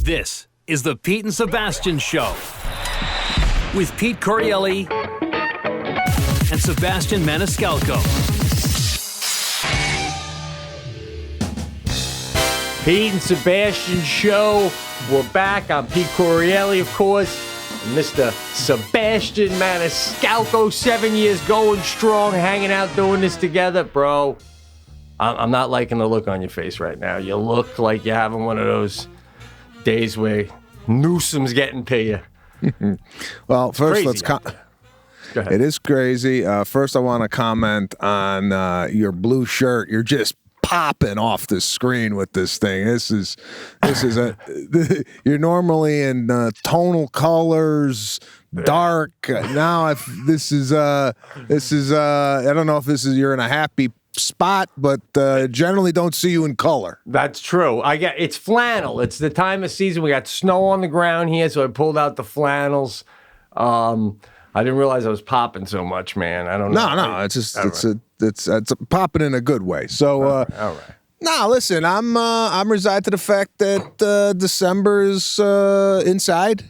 This is the Pete and Sebastian Show with Pete Corielli and Sebastian Maniscalco. Pete and Sebastian Show. We're back. I'm Pete Corielli, of course. And Mr. Sebastian Maniscalco, 7 years going strong, hanging out, doing this together. Bro, I'm not liking the look on your face right now. You look like you're having one of those days where Newsom's getting to you. Well, first, Crazy Go ahead. It is crazy. First, I want to comment on your blue shirt. You're just popping off the screen with this thing. This is you're normally in tonal colors, dark. Now, if this is I don't know if this is you're in a happy spot, but generally don't see you in color. That's true. It's flannel. It's the time of season. We got snow on the ground here, so I pulled out the flannels. I didn't realize I was popping so much, man. I don't know. No. It's just it's popping in a good way. So, all right. No, listen. I'm resigned to the fact that December is inside.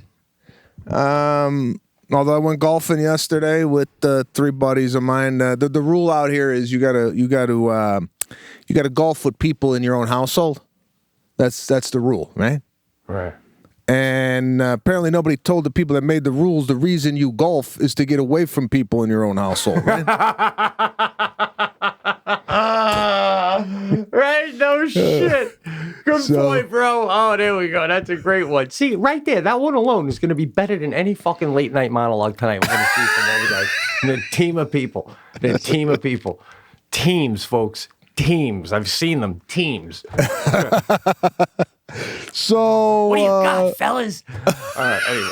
Although I went golfing yesterday with three buddies of mine. The rule out here is you gotta golf with people in your own household. That's the rule, right? Right. And apparently nobody told the people that made the rules the reason you golf is to get away from people in your own household, right? Right? No shit. Good point, bro. Oh, there we go. That's a great one. See, right there, that one alone is going to be better than any fucking late night monologue tonight we're going to see from all you guys. The team of people. The team of people. Teams, folks. Teams. I've seen them. Teams. So what do you got, fellas? All right, anyway.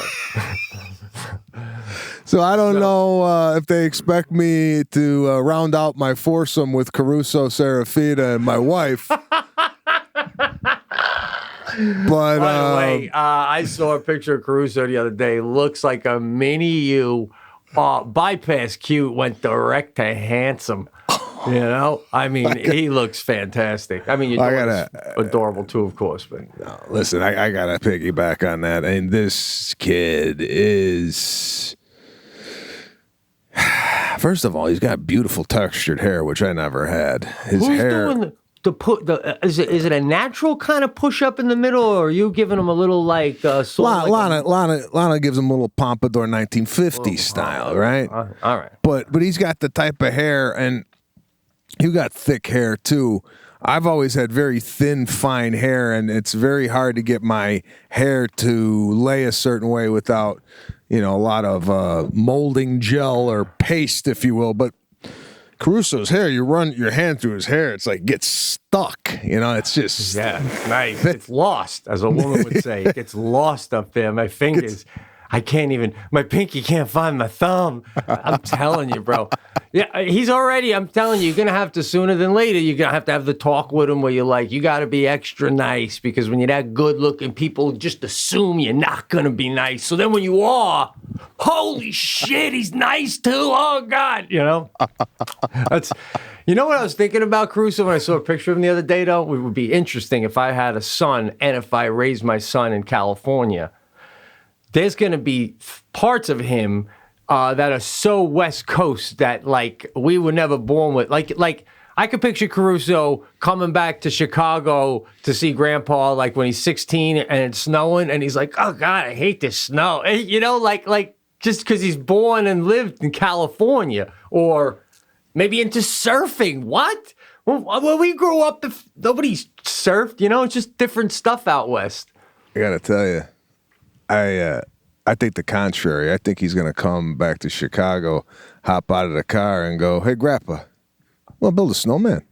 So I don't know if they expect me to round out my foursome with Caruso, Serafina, and my wife. But by the way, I saw a picture of Caruso the other day. Looks like a mini you. Bypass cute went direct to handsome. You know, I mean, he looks fantastic. I mean, your daughter's adorable too, of course. But no, listen, I gotta piggyback on that. And this kid is, first of all, he's got beautiful textured hair, which I never had. His hair. Doing is it a natural kind of push up in the middle, or are you giving him a little like Lana gives him a little pompadour 1950s style, right? All right. But he's got the type of hair, and you got thick hair too. I've always had very thin, fine hair, and it's very hard to get my hair to lay a certain way without, a lot of molding gel or paste, if you will. But Caruso's hair, you run your hand through his hair, it's like gets stuck. It's just nice. It's lost, as a woman would say. It gets lost up there. My fingers, my pinky can't find my thumb. I'm telling you, bro. Yeah, I'm telling you, you're going to have to, sooner than later, you're going to have the talk with him where you're like, you got to be extra nice, because when you're that good looking, people just assume you're not going to be nice. So then when you are, holy shit, he's nice too. Oh, God. That's, what I was thinking about Caruso when I saw a picture of him the other day, though? It would be interesting if I had a son and if I raised my son in California. There's going to be parts of him that are so West Coast that, like, we were never born with. Like I could picture Caruso coming back to Chicago to see Grandpa, like, when he's 16 and it's snowing, and he's like, oh, God, I hate this snow. Like just because he's born and lived in California, or maybe into surfing. What? When we grew up, nobody surfed, it's just different stuff out West. I got to tell you. I think the contrary. I think he's going to come back to Chicago, hop out of the car, and go, "Hey, Grandpa, we'll build a snowman."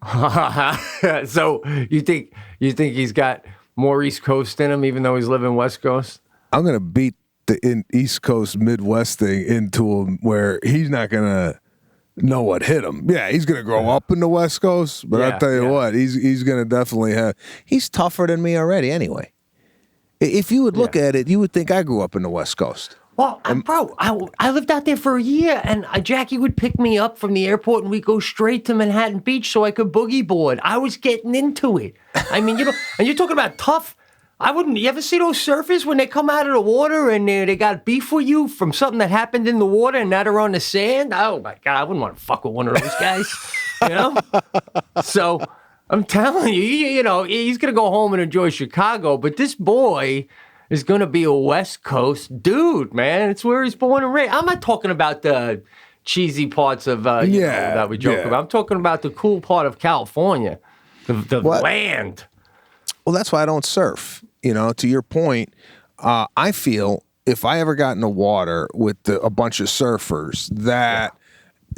So you think he's got more East Coast in him, even though he's living West Coast? I'm going to beat the East Coast Midwest thing into him, where he's not going to know what hit him. Yeah, he's going to grow up in the West Coast, but I'll tell you what, he's going to definitely have. He's tougher than me already, anyway. If you would look at it, you would think I grew up in the West Coast. Well, bro, I lived out there for a year, and Jackie would pick me up from the airport, and we'd go straight to Manhattan Beach so I could boogie board. I was getting into it. I mean, and you're talking about tough. I wouldn't. You ever see those surfers when they come out of the water and they got beef with you from something that happened in the water and now they're on the sand? Oh my God, I wouldn't want to fuck with one of those guys. You know? So I'm telling you, you know, he's gonna go home and enjoy Chicago, but this boy is gonna be a West Coast dude, man. It's where he's born and raised. I'm not talking about the cheesy parts of know, that we joke about. I'm talking about the cool part of California, the land. Well, that's why I don't surf. You know, to your point, I feel if I ever got in the water with a bunch of surfers, that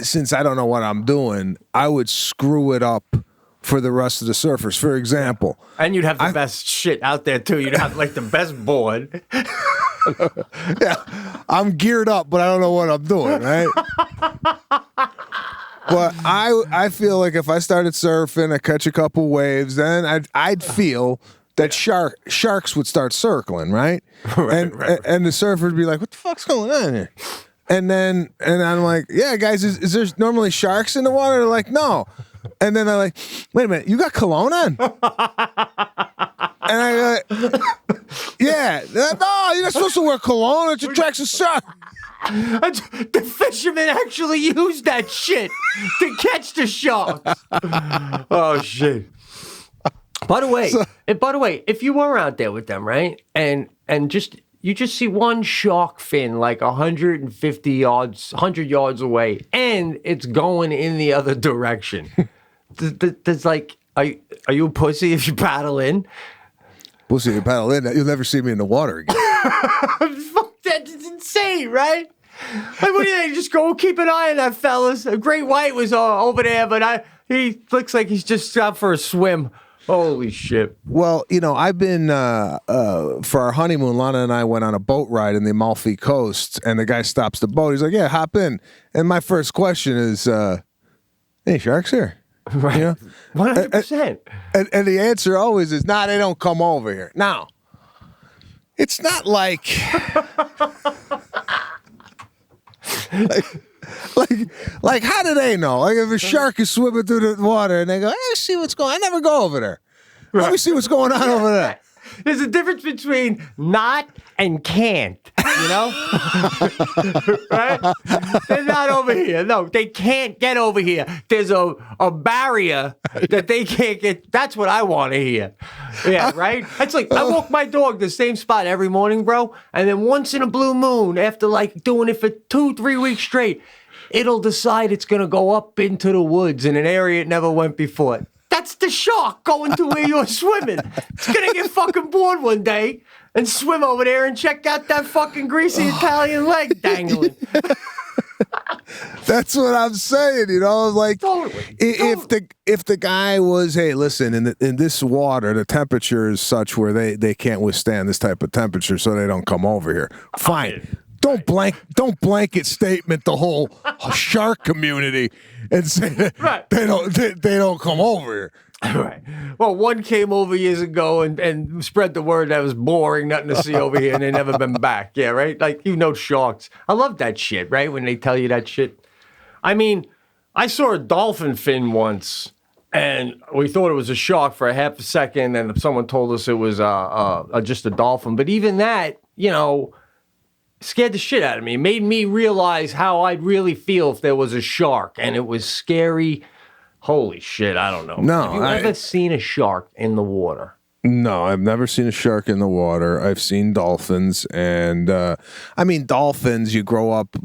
since I don't know what I'm doing, I would screw it up for the rest of the surfers. For example, and you'd have the best shit out there too. You'd have like the best board. Yeah, I'm geared up, but I don't know what I'm doing, right? But I feel like if I started surfing, I catch a couple waves, then I'd feel that sharks would start circling, right? And the surfers would be like, "What the fuck's going on here?" And I'm like, "Yeah, guys, is there normally sharks in the water?" They're like, "No." And then they're like, "Wait a minute, you got cologne on?" And I go, "Yeah, no, you're not supposed to wear cologne. It attracts a shark." The fishermen actually used that shit to catch the sharks. Oh shit! By the way, if you were out there with them, right, and you just see one shark fin like 150 yards, 100 yards away, and it's going in the other direction. There's like, are you a pussy if you paddle in? Pussy, you paddle in. You'll never see me in the water again. Fuck, that's insane, right? Like, what do you think? Just go keep an eye on that, fellas. A great white was over there, but he looks like he's just out for a swim. Holy shit. Well, you know, I've been, for our honeymoon, Lana and I went on a boat ride in the Amalfi Coast, and the guy stops the boat. He's like, "Yeah, hop in." And my first question is, "Any sharks here?" Right. You know? 100%. And the answer always is, "Nah, they don't come over here." Now, it's not like... Like, how do they know? Like, if a shark is swimming through the water and they go, "Hey, see what's going on." I never go over there. Let me see what's going on over there. There's a difference between not and can't, you know? Right? They're not over here. No, they can't get over here. There's a barrier that they can't get. That's what I want to hear. Yeah, right? It's like, I walk my dog the same spot every morning, bro, and then once in a blue moon, after like doing it for 2-3 weeks straight, it'll decide it's going to go up into the woods in an area it never went before. That's the shark going to where you're swimming. It's going to get fucking bored one day and swim over there and check out that fucking greasy Italian leg dangling. That's what I'm saying, you know, like Totally. if the guy was, "Hey, listen, in this water, the temperature is such where they can't withstand this type of temperature, so they don't come over here." Fine. Don't blanket statement the whole shark community and say that they don't come over here. Right. Well, one came over years ago and spread the word that it was boring, nothing to see over here, and they never been back. Yeah, right? Like, you know, sharks. I love that shit, right? When they tell you that shit. I mean, I saw a dolphin fin once, and we thought it was a shark for a half a second, and someone told us it was just a dolphin. But even that, you know, scared the shit out of me. It made me realize how I'd really feel if there was a shark, and it was scary. Holy shit, I don't know. No, have you ever seen a shark in the water? No, I've never seen a shark in the water. I've seen dolphins, and I mean, dolphins. You grow up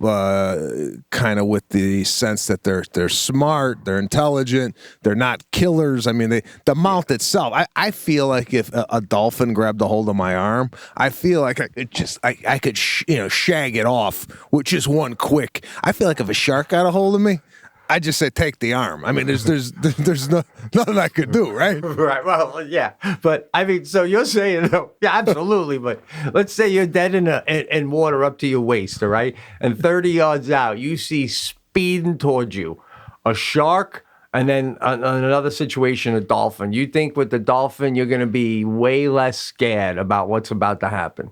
kind of with the sense that they're smart, they're intelligent, they're not killers. I mean, the mouth itself. I feel like if a dolphin grabbed a hold of my arm, I feel like I could shag it off with just one quick. I feel like if a shark got a hold of me, I just say take the arm. I mean, there's nothing I could do, right? Right. Well, yeah. But I mean, so you're saying, yeah, absolutely. But let's say you're dead in water up to your waist, all right? And 30 yards out, you see speeding towards you a shark, and then another situation, a dolphin. You think with the dolphin, you're going to be way less scared about what's about to happen?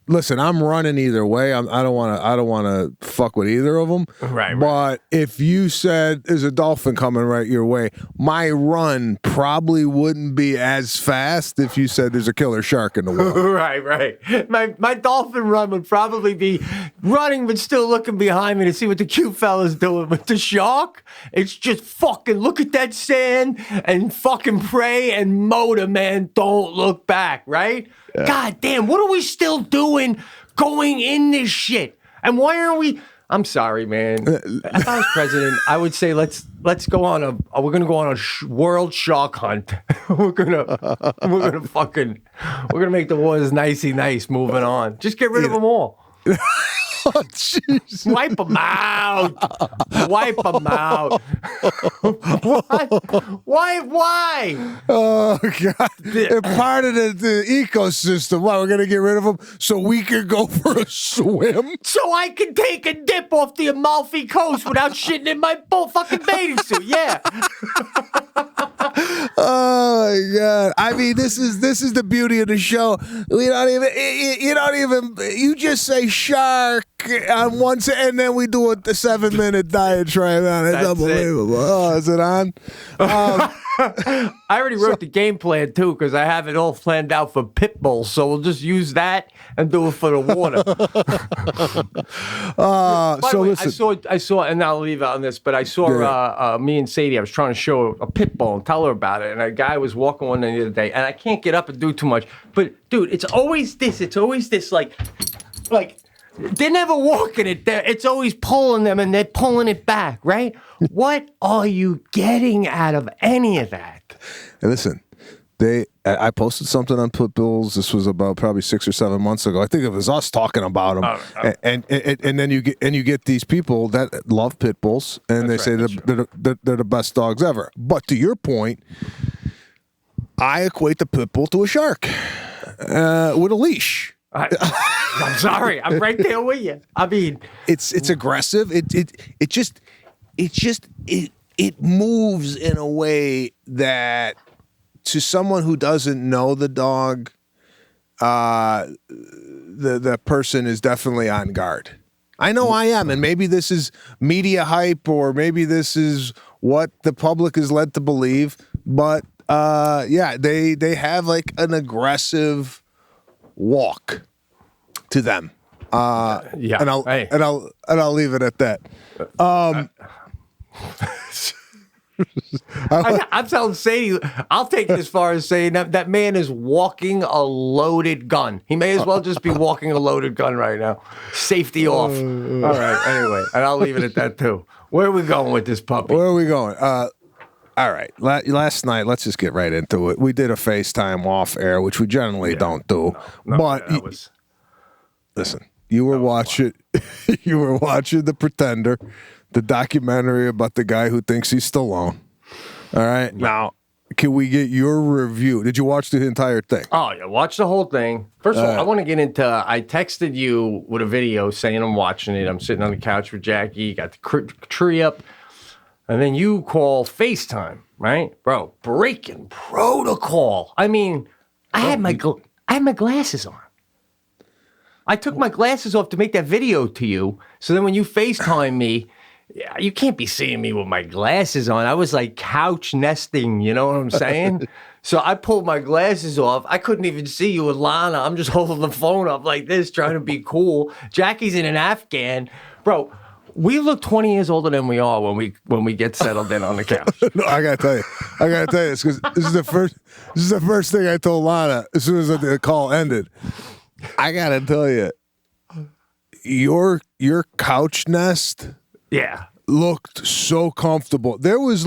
listen, I'm running either way. I don't want to fuck with either of them. Right. But if you said there's a dolphin coming right your way, my run probably wouldn't be as fast if you said there's a killer shark in the water. Right. My dolphin run would probably be running, but still looking behind me to see what the cute fella's doing. With the shark, it's just fucking look at that sand and fucking pray and motor, man. Don't look back, right? Yeah. God damn, what are we still doing going in this shit? And why aren't we? I'm sorry, man. If I was president, I would say let's go on we're gonna go on a world shark hunt. we're gonna make the waters nicey nice. Moving on, just get rid of them all. Oh, jeez. Wipe them out. Wipe them out. What? Why? Oh, God. They're part of the ecosystem. Why, we're going to get rid of them so we can go for a swim? So I can take a dip off the Amalfi Coast without shitting in my fucking bathing suit. Yeah. Oh my God! I mean, this is the beauty of the show. You just say shark on one and then we do a 7-minute diatribe on it. It's unbelievable. Oh, is it on? I already wrote the game plan too because I have it all planned out for pit bulls. So we'll just use that and do it for the water. By the way, listen. I saw, and I'll leave out on this, but I saw me and Sadie. I was trying to show a pit bull and tell her about it, and a guy was walking one the other day, and I can't get up and do too much. But dude, it's always this. It's always this like. They're never walking it there. It's always pulling them and they're pulling it back, right? What are you getting out of any of that? And listen, I posted something on Pit Bulls. This was about probably 6 or 7 months ago. I think it was us talking about them. And then you get these people that love Pit Bulls and they say they're the best dogs ever. But to your point, I equate the Pit Bull to a shark with a leash. I'm sorry. I'm right there with you. I mean, it's aggressive. It moves in a way that to someone who doesn't know the dog, the person is definitely on guard. I know I am, and maybe this is media hype, or maybe this is what the public is led to believe. But they have like an aggressive walk to them. And I'll leave it at that. I'm telling Sadie, I'll take it as far as saying that man is walking a loaded gun. He may as well just be walking a loaded gun right now. Safety off. All right, anyway, and I'll leave it at that too. Where are we going with this puppy? Where are we going? All right. Last night, let's just get right into it. We did a FaceTime off air, which we generally don't do. Listen, you were watching The Pretender, the documentary about the guy who thinks he's Stallone. All right. Now, can we get your review? Did you watch the entire thing? Oh, yeah. Watch the whole thing. First of all, I want to get into, I texted you with a video saying I'm watching it. I'm sitting on the couch with Jackie, got the tree up. And then you call FaceTime, right? Bro, breaking protocol. I mean, I had my glasses on. I took my glasses off to make that video to you. So then when you FaceTime me, you can't be seeing me with my glasses on. I was like couch nesting, you know what I'm saying? So I pulled my glasses off. I couldn't even see you with Lana. I'm just holding the phone up like this, trying to be cool. Jackie's in an Afghan. Bro, we look 20 years older than we are when we get settled in on the couch. No, I gotta tell you, it's because this is the first thing I told Lana as soon as the call ended. I gotta tell you, your couch nest, looked so comfortable. There was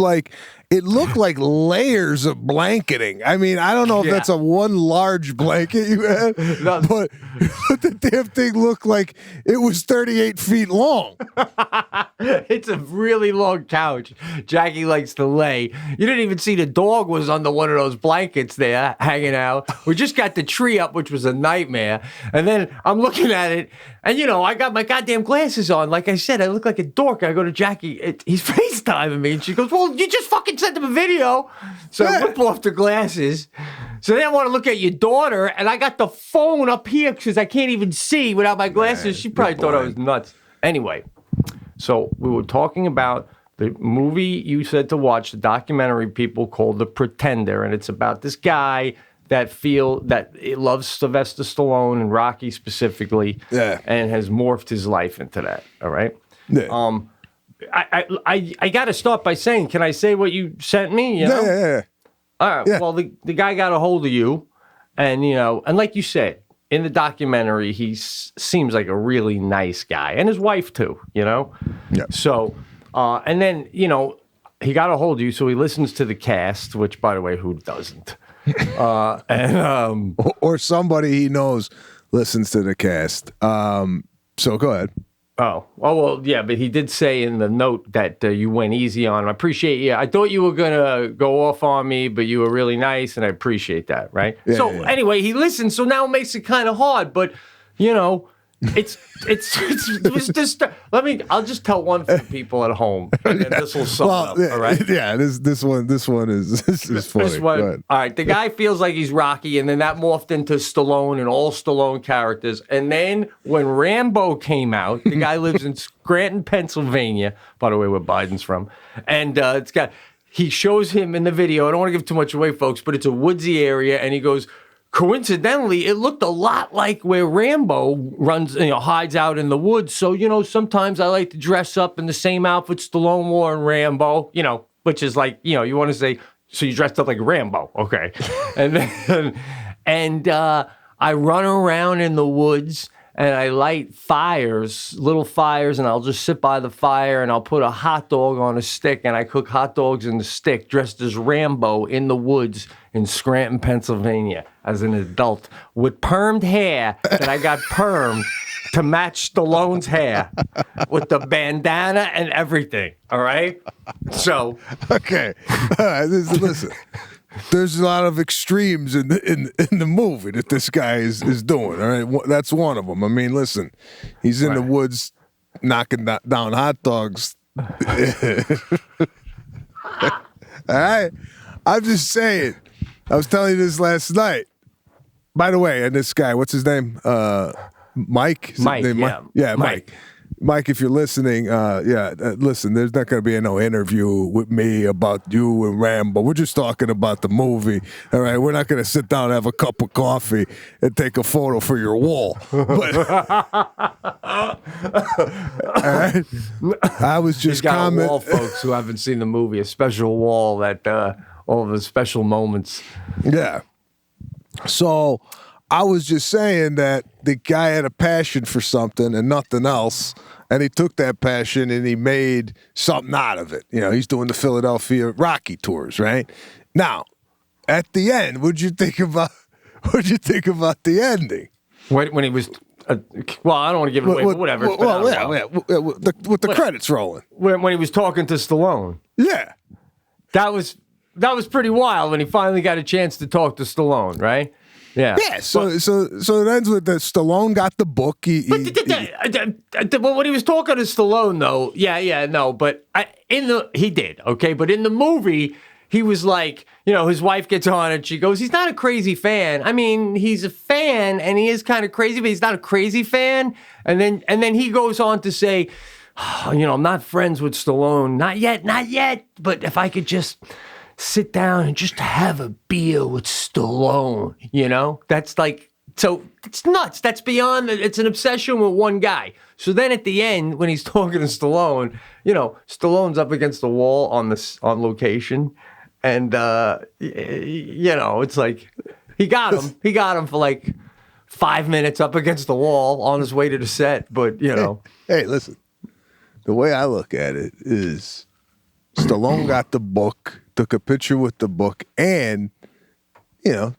it looked like layers of blanketing. I mean, I don't know if that's a one large blanket you had, but the damn thing looked like it was 38 feet long. It's a really long couch. Jackie likes to lay. You didn't even see the dog was under one of those blankets there hanging out. We just got the tree up, which was a nightmare. And then I'm looking at it, and I got my goddamn glasses on. Like I said, I look like a dork. I go to Jackie. He's FaceTiming me, and she goes, "Well, you just fucking sent him a video." So I whip off the glasses. So then I want to look at your daughter, and I got the phone up here because I can't even see without my glasses. Man, she probably thought I was nuts. Anyway, so we were talking about the movie you said to watch, the documentary people called The Pretender, and it's about this guy that loves Sylvester Stallone and Rocky specifically, and has morphed his life into that. All right. Yeah. I got to start by saying, can I say what you sent me? You know? Yeah. All right. Yeah. Well, the guy got a hold of you, and and like you said in the documentary, he seems like a really nice guy, and his wife too. Yeah. So, and then he got a hold of you, so he listens to the cast. Which, by the way, who doesn't? Or somebody he knows listens to the cast. So go ahead. Oh, well, yeah, but he did say in the note that you went easy on him. I appreciate you. I thought you were going to go off on me, but you were really nice, and I appreciate that, right? Yeah, Anyway, he listened, so now it makes it kind of hard, but, it was just, I'll just tell one for the people at home, and then this will sum up, all right? Yeah, this one is funny. This one, all right, the guy feels like he's Rocky, and then that morphed into Stallone and all Stallone characters. And then when Rambo came out, the guy lives in Scranton, Pennsylvania, by the way, where Biden's from. And he shows him in the video, I don't want to give too much away, folks, but it's a woodsy area, and he goes, coincidentally, it looked a lot like where Rambo runs, hides out in the woods. So, sometimes I like to dress up in the same outfit Stallone wore in Rambo, which is like, you want to say, so you dressed up like Rambo. Okay. And then, I run around in the woods and I light little fires, and I'll just sit by the fire and I'll put a hot dog on a stick, and I cook hot dogs in the stick dressed as Rambo in the woods in Scranton, Pennsylvania as an adult with permed hair that I got permed to match Stallone's hair with the bandana and everything. All right. So. Okay. All right. Listen. There's a lot of extremes in the movie that this guy is doing. All right, that's one of them. I mean, listen, he's in the woods knocking down hot dogs. All right, I'm just saying. I was telling you this last night. By the way, and this guy, what's his name? Mike. Mike. Yeah, Mike. Mike, if you're listening, listen, there's not going to be no interview with me about you and Rambo. We're just talking about the movie, all right? We're not going to sit down and have a cup of coffee and take a photo for your wall. But, all right? I was just commenting. Wall, folks who haven't seen the movie, a special wall that all of the special moments. Yeah. So I was just saying that the guy had a passion for something and nothing else, and he took that passion and he made something out of it. He's doing the Philadelphia Rocky tours, right? Now, at the end, what'd you think about the ending? When he was, well, I don't want to give it away, but whatever. With the credits rolling. When he was talking to Stallone. Yeah. That was pretty wild when he finally got a chance to talk to Stallone, right? Yeah. Yeah. So it ends with the Stallone got the book. But when he was talking to Stallone, though, but he did, okay. But in the movie, he was like, his wife gets on and she goes, he's not a crazy fan. I mean, he's a fan and he is kind of crazy, but he's not a crazy fan. And then he goes on to say, I'm not friends with Stallone, not yet. But if I could just sit down and just have a beer with Stallone, that's like, so it's nuts. That's beyond, it's an obsession with one guy. So then at the end, when he's talking to Stallone, Stallone's up against the wall on location. And, it's like, he got him for like 5 minutes up against the wall on his way to the set. But, Hey, listen, the way I look at it is Stallone got the book, took a picture with the book, and,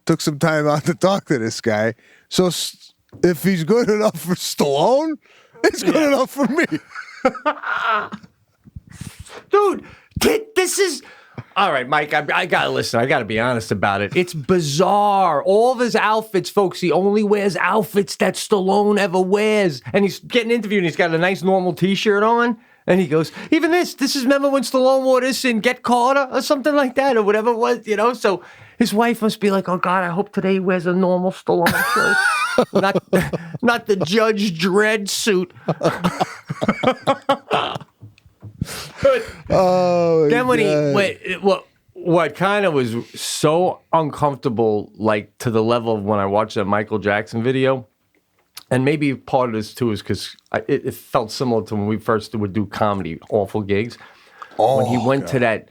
took some time out to talk to this guy. So if he's good enough for Stallone, it's good enough for me. Dude, this is... All right, Mike, I got to listen. I got to be honest about it. It's bizarre. All of his outfits, folks, he only wears outfits that Stallone ever wears. And he's getting interviewed, and he's got a nice normal T-shirt on. And he goes, even this is, remember when Stallone wore this in Get Carter or something like that or whatever it was, So His wife must be like, oh God, I hope today he wears a normal Stallone shirt. not the Judge Dredd suit. Then when what kind of was so uncomfortable, like to the level of when I watched that Michael Jackson video, and maybe part of this too is because it felt similar to when we first would do comedy, awful gigs. When he went to that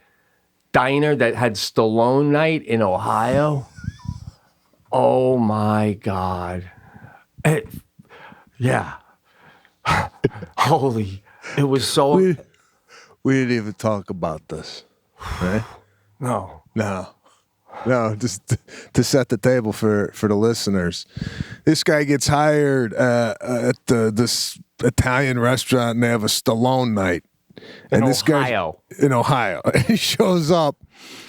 diner that had Stallone night in Ohio. Oh my God. Yeah. Holy. It was so. We didn't even talk about this, right? No. Just to set the table for the listeners. This guy gets hired at this Italian restaurant, and they have a Stallone night. And this guy in Ohio, he shows up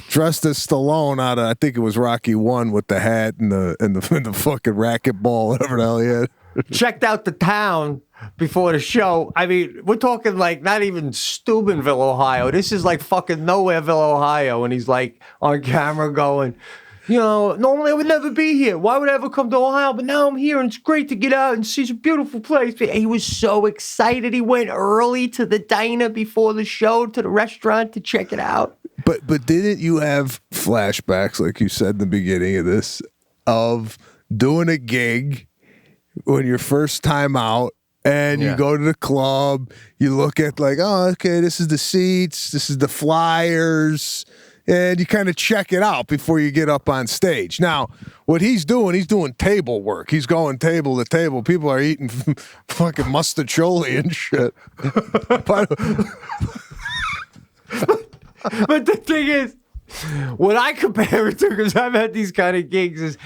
dressed as Stallone out of, I think it was Rocky 1 with the hat and the fucking racquetball, whatever the hell he had. Checked out the town before the show. I mean, we're talking like not even Steubenville, Ohio. This is like fucking Nowhereville, Ohio. And he's like on camera going, you know, normally I would never be here. Why would I ever come to Ohio? But now I'm here and it's great to get out and see a beautiful place. He was so excited. He went early to the diner before the show, to the restaurant to check it out. But didn't you have flashbacks, like you said in the beginning of this, of doing a gig when your first time out, and you go to the club, you look at like, oh, okay, this is the seats, this is the flyers, and you kind of check it out before you get up on stage. Now, what he's doing table work. He's going table to table. People are eating fucking mustacholi and shit. But the thing is, what I compare it to, because I've had these kind of gigs, is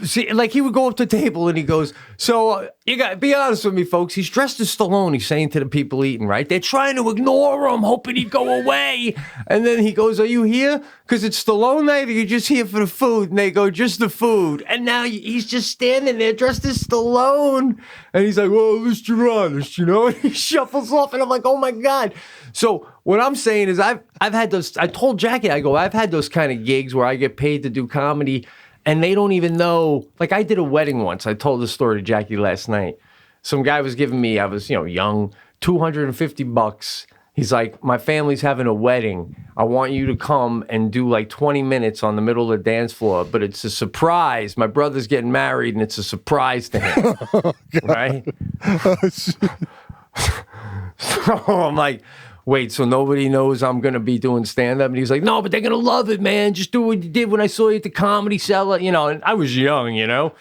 see, like he would go up to the table and he goes, so you got to be honest with me, folks. He's dressed as Stallone. He's saying to the people eating, right? They're trying to ignore him, hoping he'd go away. And then he goes, are you here because it's Stallone night, or you just here for the food? And they go, just the food. And now he's just standing there dressed as Stallone. And he's like, well, let's be honest, you know? And he shuffles off. And I'm like, oh my God. So what I'm saying is I've had those, I told Jackie, I go, I've had those kind of gigs where I get paid to do comedy, and they don't even know. Like I did a wedding once. I told the story to Jackie last night. Some guy was giving me, I was, young, $250. He's like, my family's having a wedding. I want you to come and do like 20 minutes on the middle of the dance floor, but it's a surprise. My brother's getting married and it's a surprise to him. Right? So I'm like, wait, so nobody knows I'm going to be doing stand-up? And he's like, no, but they're going to love it, man. Just do what you did when I saw you at the Comedy Cellar. And I was young,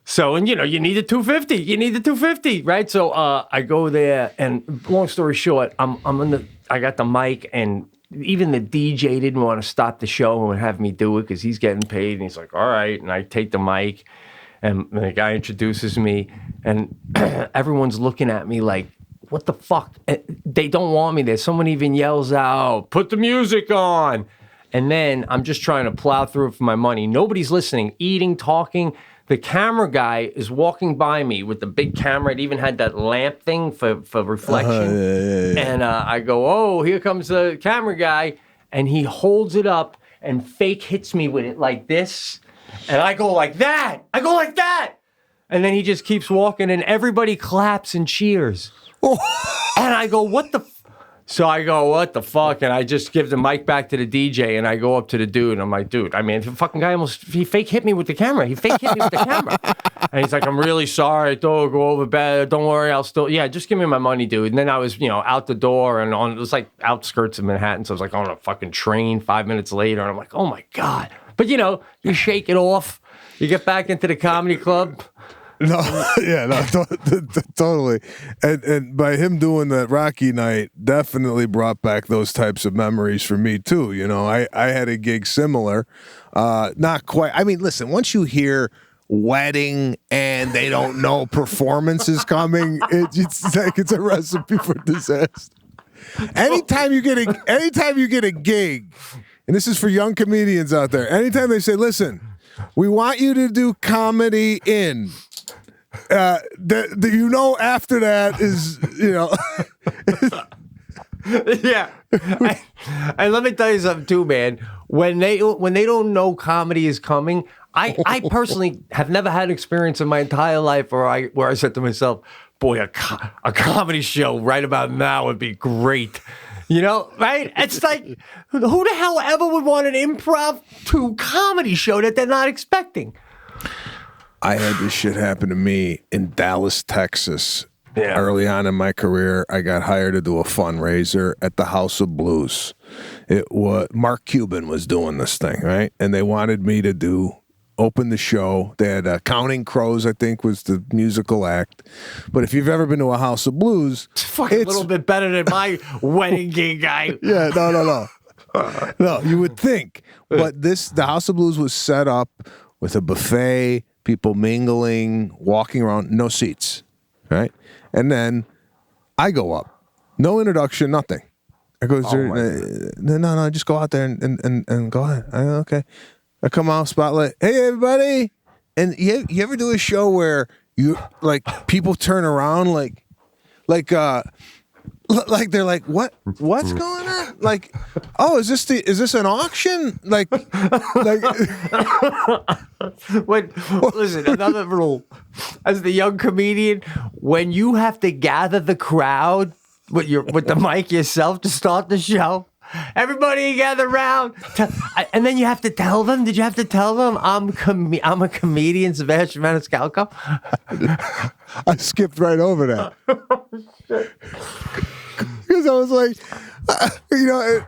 So, and you need a 250. You need the 250, right? So I go there, and long story short, I got the mic, and even the DJ didn't want to stop the show and have me do it because he's getting paid. And he's like, all right. And I take the mic, and the guy introduces me, and everyone's looking at me like, what the fuck? They don't want me there. Someone even yells out, put the music on. And then I'm just trying to plow through it for my money. Nobody's listening, eating, talking. The camera guy is walking by me with the big camera. It even had that lamp thing for reflection. Yeah. And I go, oh, here comes the camera guy. And he holds it up and fake hits me with it like this. And I go like that. And then he just keeps walking, and everybody claps and cheers. And I go, what the fuck? And I just give the mic back to the DJ, and I go up to the dude, and I'm like, dude, I mean, the fucking guy he fake hit me with the camera. And he's like, I'm really sorry. Don't go over bad. Don't worry. Just give me my money, dude. And then I was, out the door, and it was like outskirts of Manhattan. So I was like on a fucking train 5 minutes later. And I'm like, oh my God. But you shake it off. You get back into the comedy club. Totally. And by him doing that Rocky night, definitely brought back those types of memories for me too. I had a gig similar, not quite. I mean, listen, once you hear wedding and they don't know performance is coming, it's like it's a recipe for disaster. Anytime you get a gig, and this is for young comedians out there, anytime they say, listen, we want you to do comedy in. After that is, Yeah. And let me tell you something too, man. when they don't know comedy is coming, I personally have never had an experience in my entire life where I said to myself, boy, a comedy show right about now would be great. You know, right? It's like, who the hell ever would want an improv to comedy show that they're not expecting? I had this shit happen to me in Dallas, Texas. Yeah. Early on in my career, I got hired to do a fundraiser at the House of Blues. It was Mark Cuban was doing this thing, right? And they wanted me to open the show. They had Counting Crows, I think, was the musical act. But if you've ever been to a House of Blues, it's a little bit better than my wedding gig guy. Yeah, no. No, you would think. But the House of Blues was set up with a buffet, people mingling, walking around, no seats, right? And then I go up. No introduction, nothing. I go, no, just go out there and go ahead. Okay. I come out, spotlight. Hey, everybody. And you ever do a show where you like people turn around like they're like, what's going on? Like, oh, is this an auction? Like Wait, listen, another rule. As the young comedian, when you have to gather the crowd with the mic yourself to start the show, everybody gather around, and then you have to tell them. Did you have to tell them I'm a comedian, Sebastian Maniscalco? I skipped right over that because I was like,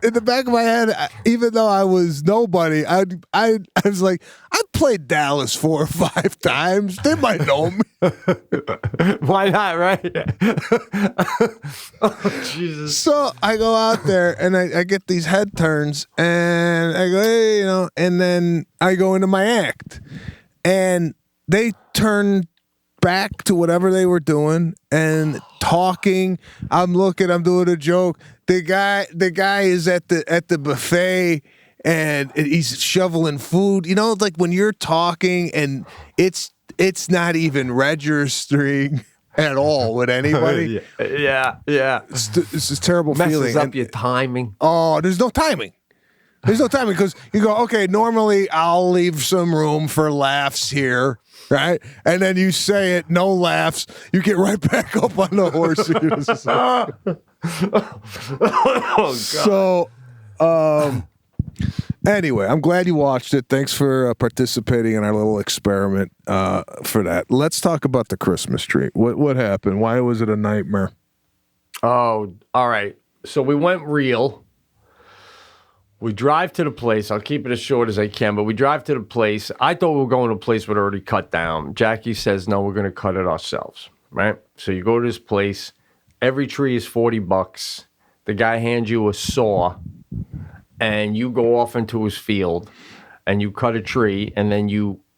in the back of my head, even though I was nobody, I was like, I played Dallas 4 or 5 times. They might know me. Why not, right? Oh, Jesus. So I go out there and I get these head turns and I go, hey, and then I go into my act and they turn back to whatever they were doing and talking. I'm doing a joke. The guy is at the buffet and he's shoveling food. Like when you're talking and it's not even registering at all with anybody. Yeah. It's a terrible Messes feeling. Messes up your timing. Oh, there's no timing. There's no timing because you go, okay, normally I'll leave some room for laughs here, right? And then you say it, no laughs. You get right back up on the horse. Oh, God. So, anyway, I'm glad you watched it. Thanks for participating in our little experiment for that. Let's talk about the Christmas tree. What happened? Why was it a nightmare? Oh, all right. So we went real. We drive to the place. I'll keep it as short as I can, but we drive to the place. I thought we were going to a place we'd already cut down. Jackie says, no, we're going to cut it ourselves, right? So you go to this place. Every tree is $40. The guy hands you a saw, and you go off into his field, and you cut a tree, and then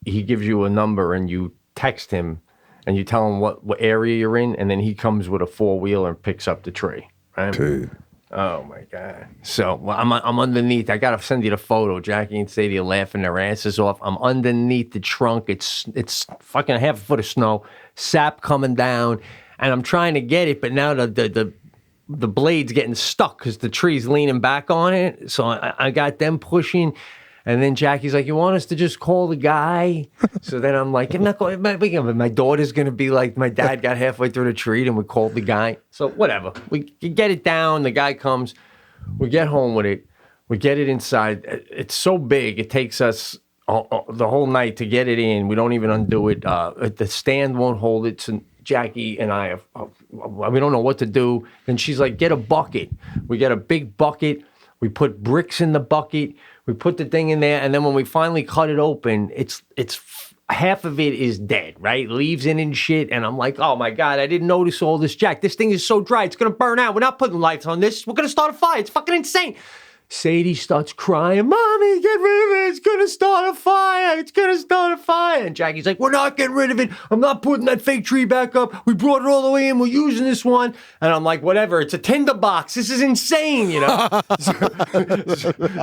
he gives you a number, and you text him, and you tell him what area you're in, and then he comes with a 4-wheeler and picks up the tree, right? Dude. Oh my God! So I'm underneath. I gotta send you the photo. Jackie and Sadie are laughing their asses off. I'm underneath the trunk. It's fucking half a foot of snow, sap coming down, and I'm trying to get it, but now the blade's getting stuck because the tree's leaning back on it. So I got them pushing. And then Jackie's like, you want us to just call the guy? So then I'm like, I'm not going. My daughter's going to be like, my dad got halfway through the tree and we called the guy. So whatever. We get it down. The guy comes. We get home with it. We get it inside. It's so big. It takes us the whole night to get it in. We don't even undo it. The stand won't hold it. So Jackie and I, we don't know what to do. And she's like, get a bucket. We get a big bucket. We put bricks in the bucket. We put the thing in there, and then when we finally cut it open, it's half of it is dead, right? Leaves in and shit, and I'm like, oh my God, I didn't notice all this, Jack. This thing is so dry, it's gonna burn out. We're not putting lights on this. We're gonna start a fire. It's fucking insane. Sadie starts crying, Mommy, get rid of it. It's going to start a fire. It's going to start a fire. And Jackie's like, we're not getting rid of it. I'm not putting that fake tree back up. We brought it all the way in. We're using this one. And I'm like, whatever. It's a tinderbox. This is insane, you know?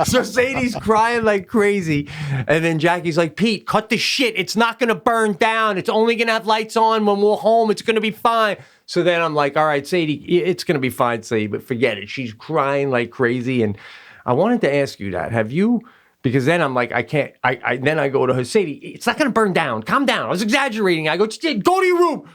so Sadie's crying like crazy. And then Jackie's like, Pete, cut the shit. It's not going to burn down. It's only going to have lights on when we're home. It's going to be fine. So then I'm like, all right, Sadie, it's going to be fine, Sadie, but forget it. She's crying like crazy. And I wanted to ask you that. Have you Because then I'm like, I can't. Then I go to her, Sadie, it's not going to burn down. Calm down. I was exaggerating. I go to your room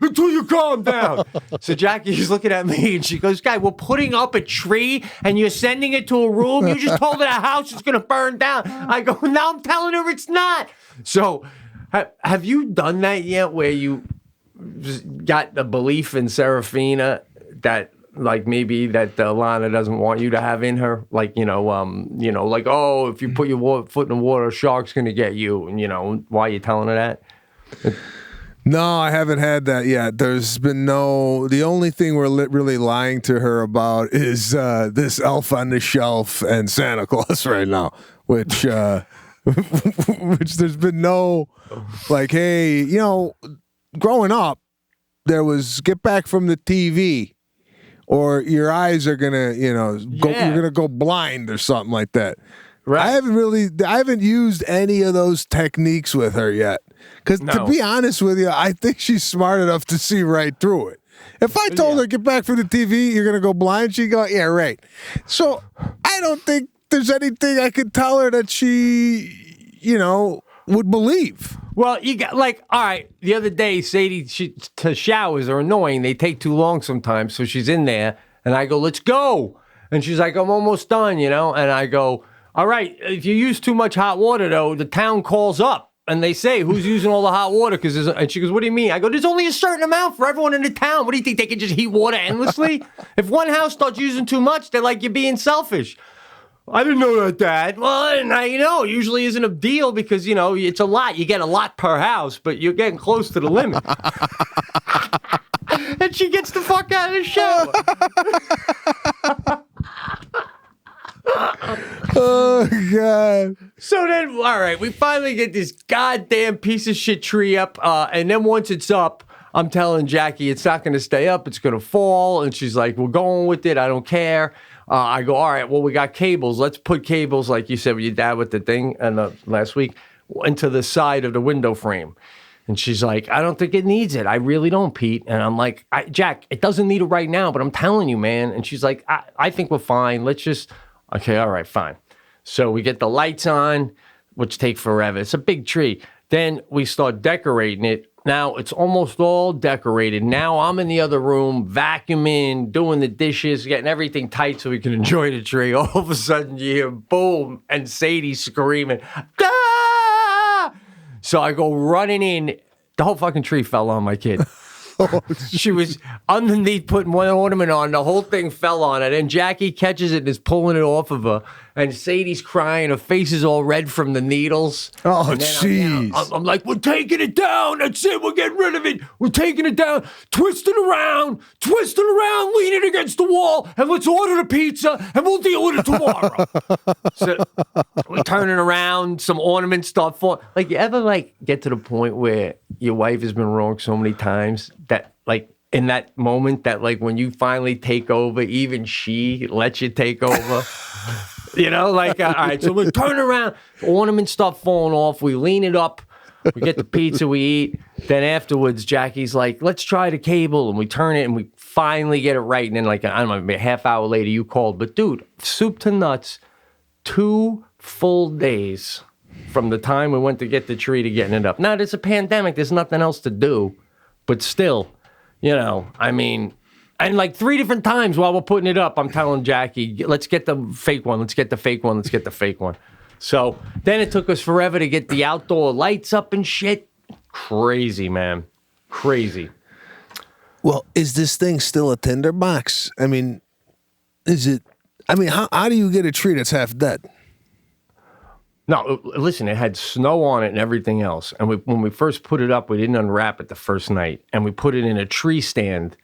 until you calm down. So Jackie's looking at me and she goes, Guy, we're putting up a tree and you're sending it to a room. You just told her the house is going to burn down. I go, now I'm telling her it's not. So have you done that yet where you got the belief in Serafina that like maybe that Lana doesn't want you to have in her, like like, oh, if you put your foot in the water, a shark's gonna get you, and why are you telling her that? No, I haven't had that yet. There's been no. The only thing we're really lying to her about is this Elf on the Shelf and Santa Claus right now, which which there's been no, like, hey, growing up, there was get back from the TV. Or your eyes are gonna, you're gonna go blind or something like that. Right. I haven't used any of those techniques with her yet. Because to be honest with you, I think she's smart enough to see right through it. If I told her get back from the TV, you're gonna go blind, she'd go, yeah, right. So I don't think there's anything I could tell her that she, would believe. Well, you got all right. The other day, Sadie, her showers are annoying. They take too long sometimes. So she's in there, and I go, "Let's go." And she's like, "I'm almost done," And I go, "All right. If you use too much hot water, though, the town calls up and they say who's using all the hot water." And she goes, "What do you mean?" I go, "There's only a certain amount for everyone in the town. What do you think they can just heat water endlessly? If one house starts using too much, they're like, you're being selfish." I didn't know that, Dad. Well, now usually isn't a deal because, it's a lot. You get a lot per house, but you're getting close to the limit. And she gets the fuck out of the shower. Oh, God. So then, all right, we finally get this goddamn piece of shit tree up. And then once it's up, I'm telling Jackie it's not going to stay up. It's going to fall. And she's like, we're going with it. I don't care. I go, all right, well, we got cables. Let's put cables, like you said with your dad with the thing last week, into the side of the window frame. And she's like, I don't think it needs it. I really don't, Pete. And I'm like, Jack, it doesn't need it right now, but I'm telling you, man. And she's like, I think we're fine. Let's just, okay, all right, fine. So we get the lights on, which take forever. It's a big tree. Then we start decorating it. Now it's almost all decorated. Now I'm in the other room, vacuuming, doing the dishes, getting everything tight so we can enjoy the tree. All of a sudden you hear boom, and Sadie screaming, ah! So I go running in. The whole fucking tree fell on my kid. She was underneath putting one ornament on. The whole thing fell on it. And Jackie catches it and is pulling it off of her. And Sadie's crying. Her face is all red from the needles. Oh, jeez. I'm like, we're taking it down. That's it. We're getting rid of it. We're taking it down. Twist it around, lean it against the wall, and let's order the pizza, and we'll deal with it tomorrow. So we turn it around. Some ornaments start falling. Like, you ever, get to the point where your wife has been wrong so many times that, in that moment that, when you finally take over, even she lets you take over? All right, so we turn around, ornaments start falling off, we lean it up, we get the pizza, we eat. Then afterwards, Jackie's like, let's try the cable, and we turn it, and we finally get it right. And then, I don't know, maybe a half hour later, you called. But, dude, soup to nuts, 2 full days from the time we went to get the tree to getting it up. Now, there's a pandemic, there's nothing else to do, but still, and 3 different times while we're putting it up, I'm telling Jackie, let's get the fake one. Let's get the fake one. Let's get the fake one. So then it took us forever to get the outdoor lights up and shit. Crazy, man. Crazy. Well, is this thing still a tinderbox? How do you get a tree that's half dead? No, listen, it had snow on it and everything else. And when we first put it up, we didn't unwrap it the first night. And we put it in a tree stand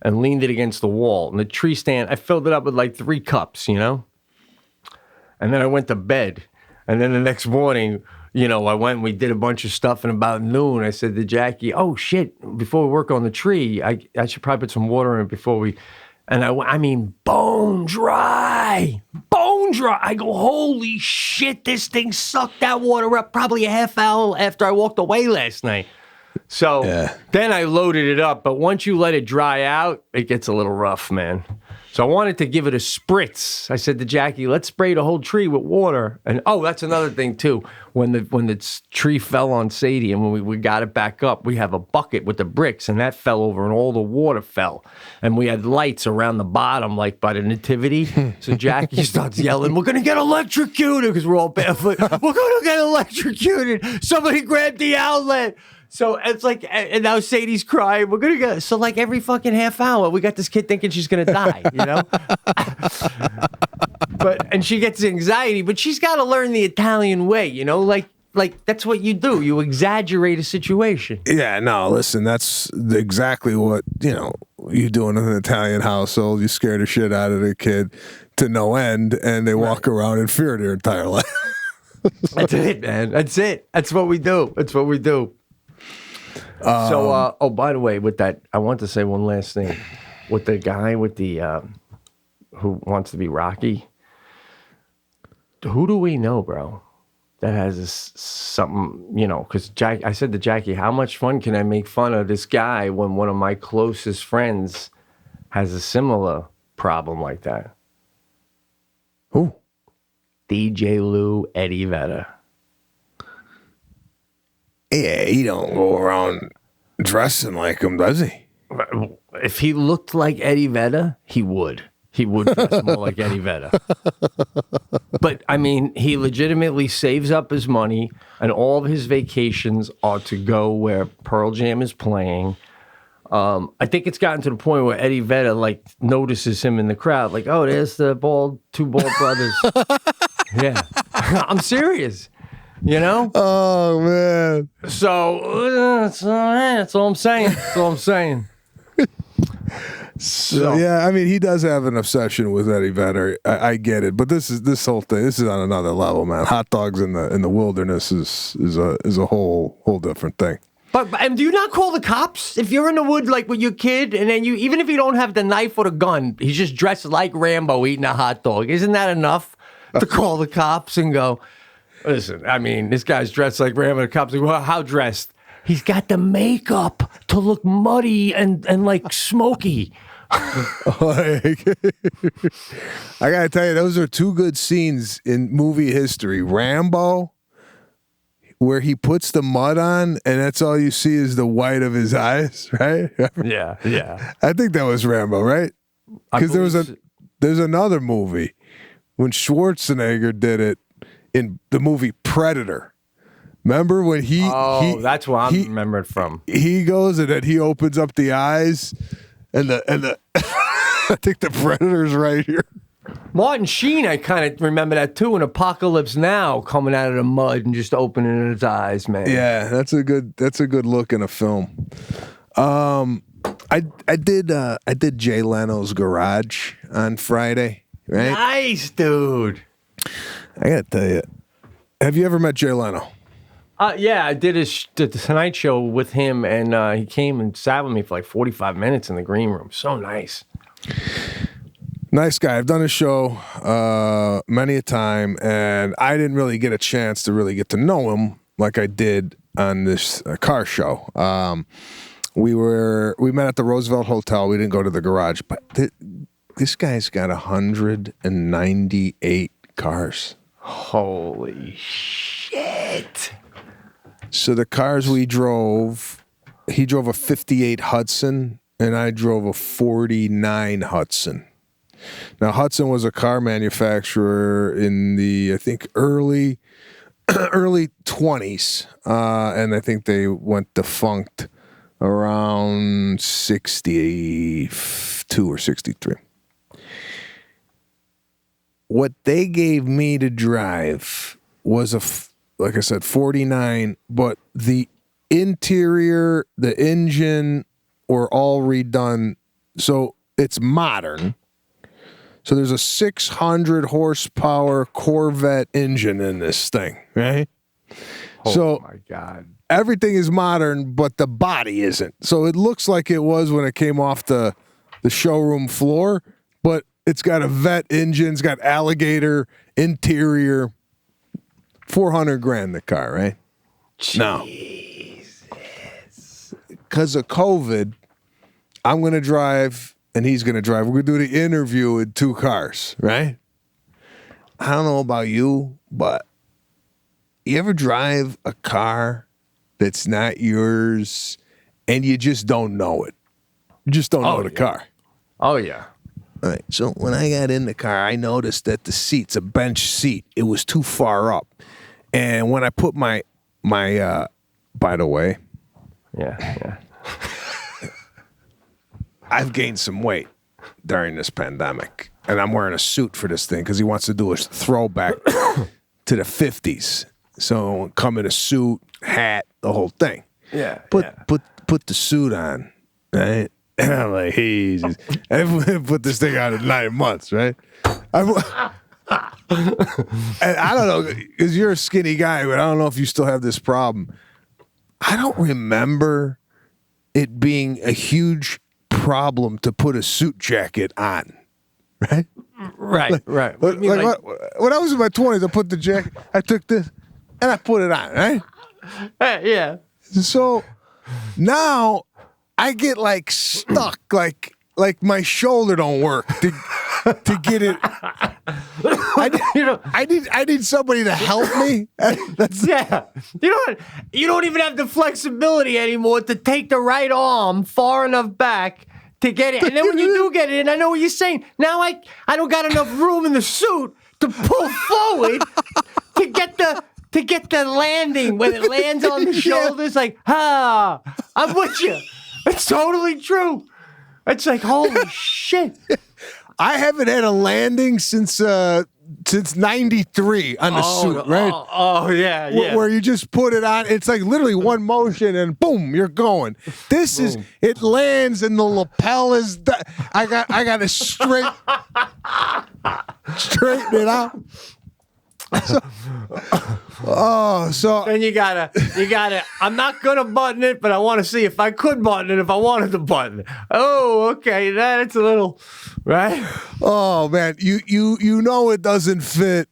and leaned it against the wall. And the tree stand, I filled it up with 3 cups, And then I went to bed. And then the next morning, I went and we did a bunch of stuff. And about noon, I said to Jackie, oh, shit, before we work on the tree, I should probably put some water in it before we... And bone dry. I go, holy shit, this thing sucked that water up probably a half hour after I walked away last night. So then I loaded it up, but once you let it dry out, it gets a little rough, man. So I wanted to give it a spritz. I said to Jackie, let's spray the whole tree with water. And that's another thing too. When the tree fell on Sadie and when we got it back up, we have a bucket with the bricks and that fell over and all the water fell. And we had lights around the bottom, like by the nativity. So Jackie starts yelling, we're going to get electrocuted because we're all barefoot. We're going to get electrocuted. Somebody grab the outlet. So it's like, and now Sadie's crying. We're going to go. So like every fucking half hour, we got this kid thinking she's going to die, you know? And she gets anxiety, but she's got to learn the Italian way, you know? Like that's what you do. You exaggerate a situation. Yeah, no, listen, that's exactly what, you do in an Italian household. You scare the shit out of the kid to no end, and they walk around in fear their entire life. That's it, man. That's it. That's what we do. That's what we do. By the way, with that, I want to say one last thing. With the guy with the who wants to be Rocky, who do we know, bro, that has something, because I said to Jackie, how much fun can I make fun of this guy when one of my closest friends has a similar problem like that? Who? DJ Lou, Eddie Vedder. Yeah, he don't go around dressing like him, does he? If he looked like Eddie Vedder, he would. He would dress more like Eddie Vedder. But, I mean, he legitimately saves up his money, and all of his vacations are to go where Pearl Jam is playing. I think it's gotten to the point where Eddie Vedder, notices him in the crowd. Like, oh, there's the two bald brothers. Yeah. I'm serious. Oh, man. So, that's all I'm saying. That's all I'm saying. So, yeah, I mean, he does have an obsession with Eddie Vedder. I get it, but this whole thing. This is on another level, man. Hot dogs in the wilderness is a whole different thing. And do you not call the cops if you're in the wood with your kid, and then even if you don't have the knife or the gun, he's just dressed like Rambo eating a hot dog? Isn't that enough to call the cops and go, listen? I mean, this guy's dressed like Rambo. The cops like, well, how dressed? He's got the makeup to look muddy and like smoky. I gotta tell you, those are two good scenes in movie history. Rambo, where he puts the mud on and that's all you see is the white of his eyes, right? Yeah. I think that was Rambo, right? Because there's another movie when Schwarzenegger did it in the movie Predator. Remember when he? Oh, that's where I remember it from. He goes and then he opens up the eyes, and the I think the Predator's right here. Martin Sheen, I kind of remember that too. In Apocalypse Now, coming out of the mud and just opening his eyes, man. Yeah, that's a good look in a film. I did Jay Leno's Garage on Friday, right? Nice, dude. I gotta tell you, have you ever met Jay Leno? Yeah, I did the Tonight Show with him, and he came and sat with me for 45 minutes in the green room. So nice. Nice guy. I've done his show many a time, and I didn't really get a chance to really get to know him like I did on this car show. We met at the Roosevelt Hotel. We didn't go to the garage, but this guy's got 198 cars. Holy shit. So the cars we drove, he drove a 58 Hudson, and I drove a 49 Hudson. Now, Hudson was a car manufacturer in the, I think, early 20s, and I think they went defunct around 62 or 63. What they gave me to drive was like I said, 49, but the interior, the engine were all redone. So it's modern. So there's a 600 horsepower Corvette engine in this thing, right? Oh my God. Everything is modern, but the body isn't. So it looks like it was when it came off the showroom floor, but it's got a Vet engine, it's got alligator interior. $400,000 the car, right? Jesus. because of COVID, I'm going to drive and he's going to drive. We're going to do the interview in 2 cars, right? I don't know about you, but you ever drive a car that's not yours and you just don't know it? You just don't know the car. Oh, yeah. All right. So when I got in the car, I noticed that the seat's a bench seat. It was too far up. And when I put my by the way, Yeah. I've gained some weight during this pandemic. And I'm wearing a suit for this thing because he wants to do a throwback to the 50s. So come in a suit, hat, the whole thing. Yeah. Put the suit on, right? And I'm like, Jesus. I put this thing on in 9 months, right? And I don't know, because you're a skinny guy, but I don't know if you still have this problem. I don't remember it being a huge problem to put a suit jacket on, right? Right. When I was in my 20s, I put the jacket, I took this, and I put it on, right? Yeah. So now I get like stuck, like my shoulder don't work to get it. I need somebody to help me. Yeah. You don't even have the flexibility anymore to take the right arm far enough back to get it. And then when you do get it in, I know what you're saying. Now I don't got enough room in the suit to pull forward to get the landing when it lands on the shoulders. Like, I'm with you. It's totally true. It's like, holy shit. I haven't had a landing since 93 on the suit, right? Oh, yeah. Where you just put it on. It's like literally one motion and boom, you're going. This is, it lands and the lapel is, I got to straighten it out. So then you gotta. I'm not gonna button it, but I want to see if I could button it if I wanted to button it. Oh, okay, that's a little right. Oh man, you know it doesn't fit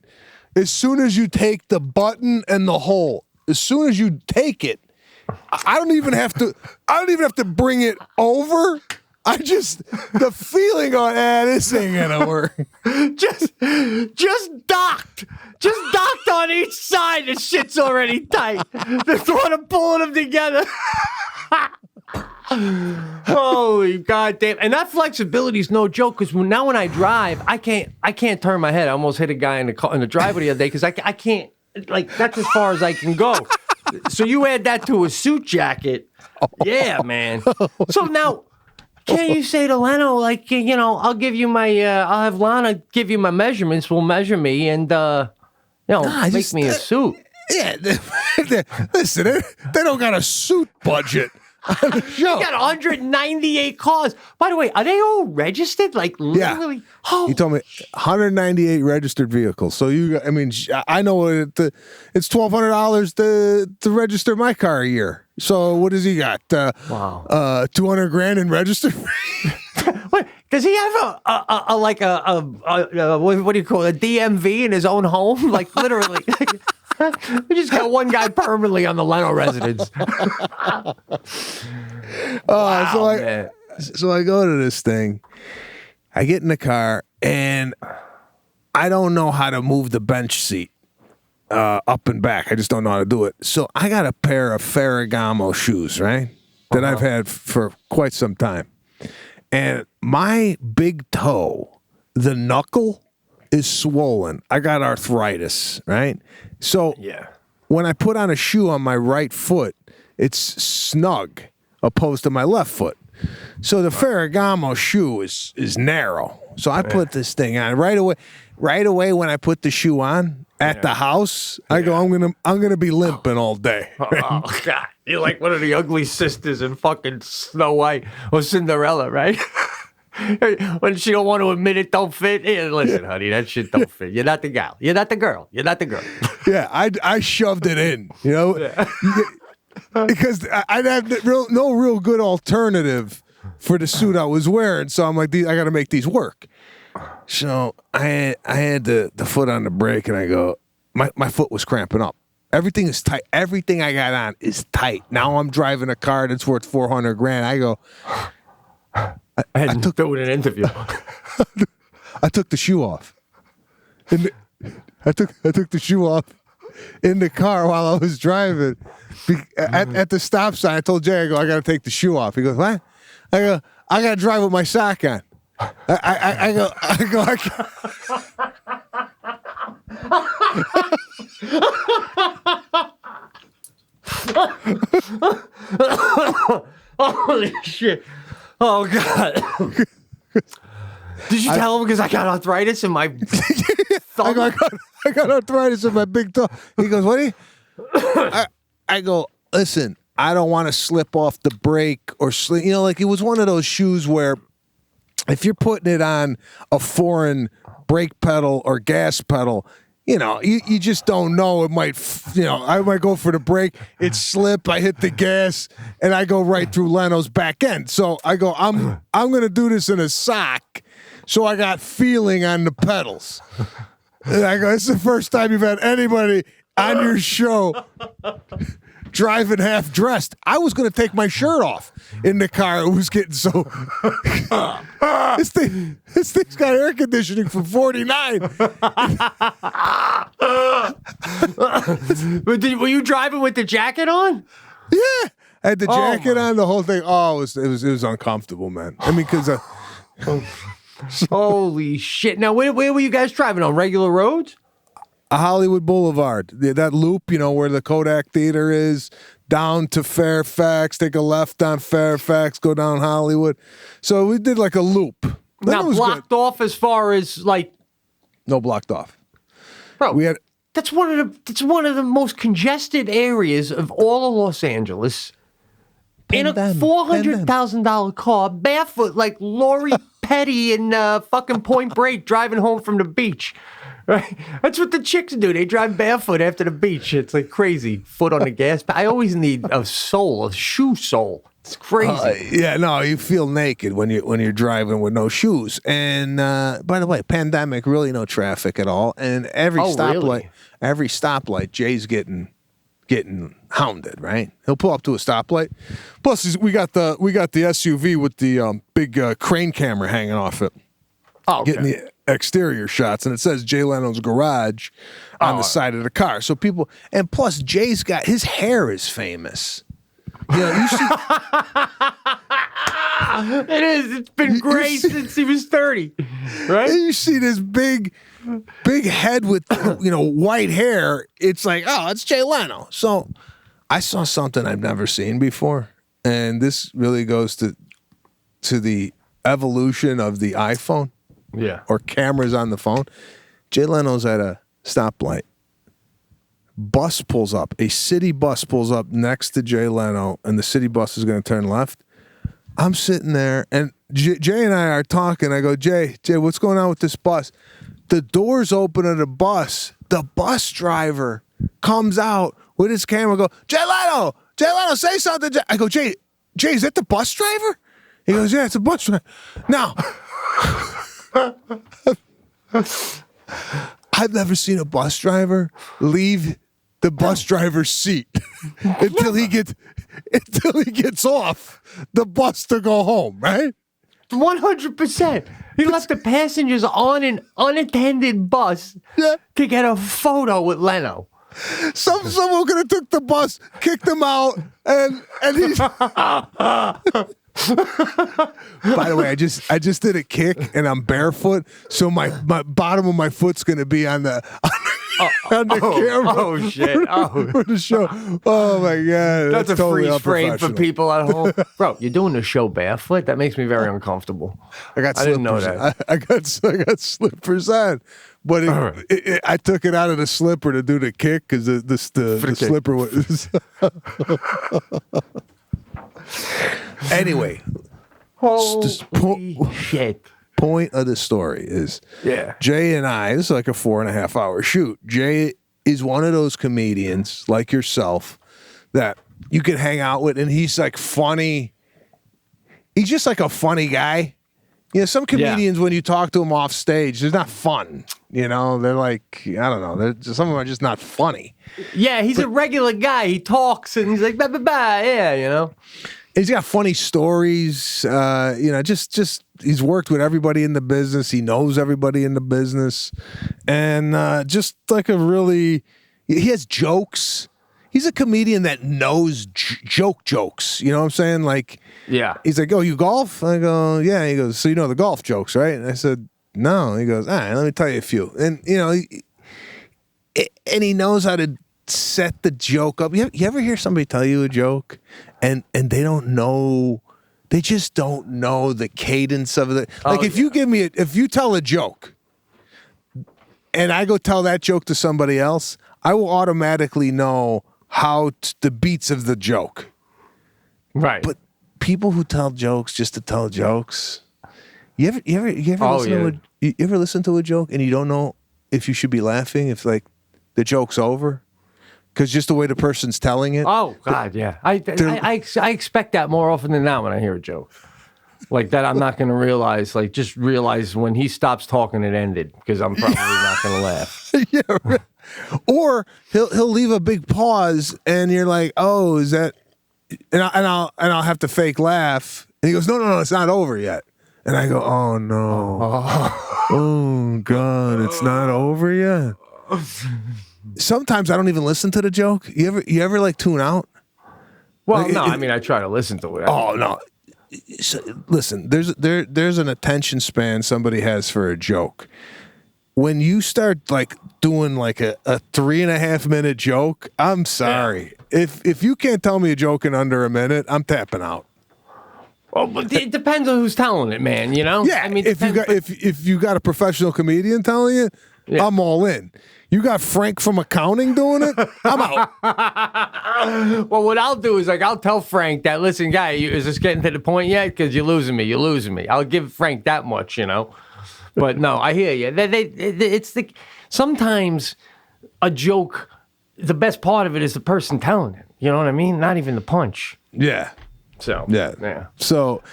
as soon as you take the button and the hole. As soon as you take it, I don't even have to bring it over. The feeling on this ain't gonna work. just docked. Just docked on each side. The shit's already tight. The thought of pulling them together. Holy goddamn! And that flexibility is no joke. Because now when I drive, I can't turn my head. I almost hit a guy in the driveway the other day because I can't. Like that's as far as I can go. So you add that to a suit jacket. Yeah, man. So now. Can't you say to Leno, like, I'll give you I'll have Lana give you my measurements, we'll measure me, and, make me a suit. Yeah, listen, they don't got a suit budget on the show. You got 198 cars. By the way, are they all registered? Like, literally? Yeah. Oh. He told me 198 registered vehicles. So I know it's $1,200 to register my car a year. So what does he got? Wow. $200,000 in registered. What? Does he have a what do you call it? A DMV in his own home? Like literally. We just got one guy permanently on the Leno residence. Wow, so I go to this thing. I get in the car and I don't know how to move the bench seat up and back. I just don't know how to do it. So I got a pair of Ferragamo shoes, right? That I've had for quite some time. And my big toe, the knuckle, is swollen. I got arthritis, right? So when I put on a shoe on my right foot, it's snug opposed to my left foot. So the Ferragamo shoe is narrow. So I put this thing on right away. Right away when I put the shoe on at the house, I go, I'm gonna be limping all day. Oh God, you're like one of the ugly sisters in fucking Snow White or Cinderella, right? When she don't want to admit it don't fit. Hey, listen, honey, that shit don't fit. You're not the gal. You're not the girl. You're not the girl. Yeah, I shoved it in, because I have no real good alternative for the suit I was wearing. So I'm like, I got to make these work. So I had the foot on the brake, and I go, my foot was cramping up. Everything is tight. Everything I got on is tight. Now I'm driving a car that's worth $400,000. I go. I took that with an interview. I took the shoe off. I took the shoe off in the car while I was driving. At the stop sign, I told Jay, I got to take the shoe off. He goes, what? I go, I got to drive with my sock on. I go. Holy shit. Oh, God. Did you tell him because I got arthritis in my thumb? I got arthritis in my big toe. He goes, what are you? I go, listen, I don't want to slip off the brake or slip. You know, like it was one of those shoes where if you're putting it on a foreign brake pedal or gas pedal, you know, you just don't know. It might, you know, I might go for the brake, it slip, I hit the gas, and I go right through Leno's back end. So I go, I'm going to do this in a sock, so I got feeling on the pedals. And I go, it's the first time you've had anybody on your show driving half dressed. I was going to take my shirt off in the car. It was getting so. This thing's got air conditioning for 49. But were you driving with the jacket on? Yeah, I had the jacket on, the whole thing. Oh, it was uncomfortable, man. I mean, because. Holy shit! Now, where were you guys driving on regular roads? Hollywood Boulevard, that loop, you know, where the Kodak Theater is, down to Fairfax, take a left on Fairfax, go down Hollywood. So we did like a loop. Now, blocked off as far as like. No, blocked off. Bro, that's one of the most congested areas of all of Los Angeles. In a $400,000 car, barefoot like Lori Petty in fucking Point Break, driving home from the beach. Right? That's what the chicks do. They drive barefoot after the beach. It's like crazy. Foot on the gas. I always need a shoe sole. It's crazy. Yeah, no, you feel naked when you're driving with no shoes. And by the way, pandemic, really no traffic at all. And every stoplight, Jay's getting hounded, right? He'll pull up to a stoplight. Plus, we got the SUV with the big crane camera hanging off it. Oh, okay. Getting the exterior shots, and it says Jay Leno's garage on the side of the car. So people, and plus Jay's got his hair is famous. You know, you see, it is. It's been great since he was 30, right? You see this big head with white hair. It's like, oh, it's Jay Leno. So I saw something I've never seen before, and this really goes to the evolution of the iPhone. Yeah. Or cameras on the phone. Jay Leno's at a stoplight. Bus pulls up. A city bus pulls up next to Jay Leno, and the city bus is going to turn left. I'm sitting there, and Jay and I are talking. I go, Jay, what's going on with this bus? The doors open of the bus. The bus driver comes out with his camera. Go, Jay Leno, say something. I go, Jay, is that the bus driver? He goes, yeah, it's a bus driver. Now. I've never seen a bus driver leave the bus driver's seat until he gets off the bus to go home, right? 100%. He left the passengers on an unattended bus to get a photo with Leno. Someone could have took the bus, kicked him out, and he's. By the way, I just did a kick and I'm barefoot, so my bottom of my foot's gonna be on the camera. Oh shit! For the show. Oh my god, that's a totally freeze frame for people at home, bro. You're doing the show barefoot. That makes me very uncomfortable. I didn't know that. I got slippers on, but I took it out of the slipper to do the kick because the slipper was. Anyway, holy shit. Point of the story is Jay and I, this is like a 4.5 hour shoot. Jay is one of those comedians like yourself that you can hang out with, and he's like funny. He's just like a funny guy. You know, some comedians, when you talk to him off stage, they're not fun. You know, they're like, I don't know. Some of them are just not funny. Yeah, he's a regular guy. He talks and he's like, bah, bah, bah. Yeah, you know. He's got funny stories. You know, just he's worked with everybody in the business. He knows everybody in the business, and just like he has jokes. He's a comedian that knows jokes. You know what I'm saying? Like, yeah. He's like, oh, you golf? I go, yeah. He goes, so you know the golf jokes, right? And I said, no. He goes, all right, let me tell you a few. And, you know, and he knows how to set the joke up. You ever hear somebody tell you a joke and they don't know, they just don't know the cadence of it. Like if you tell a joke and I go tell that joke to somebody else, I will automatically know the beats of the joke. Right. But people who tell jokes just to tell jokes, you ever listen to a joke and you don't know if you should be laughing, if like the joke's over? Because just the way the person's telling it. Oh, God, yeah. I expect that more often than not when I hear a joke. Like that I'm not going to realize, like just realize when he stops talking it ended because I'm probably not going to laugh. Yeah, right. Or he'll leave a big pause and you're like, oh, is that, and I'll have to fake laugh. And he goes, no, it's not over yet. And I go, oh, no. Oh, God, it's not over yet. Sometimes I don't even listen to the joke. You ever like tune out? Well, like, no, I mean, I try to listen to it. Oh, no. So, listen, there's an attention span somebody has for a joke. When you start like doing like a 3.5 minute joke, I'm sorry. Yeah. If you can't tell me a joke in under a minute, I'm tapping out. Well, but it depends on who's telling it, man. You know. Yeah. I mean, if you got a professional comedian telling it, yeah. I'm all in. You got Frank from accounting doing it, I'm out. Well, what I'll do is like I'll tell Frank that, listen, guy, is this getting to the point yet? Because you're losing me. I'll give Frank that much, you know. But no, I hear you. Sometimes a joke, the best part of it is the person telling it. You know what I mean? Not even the punch. Yeah. So yeah. So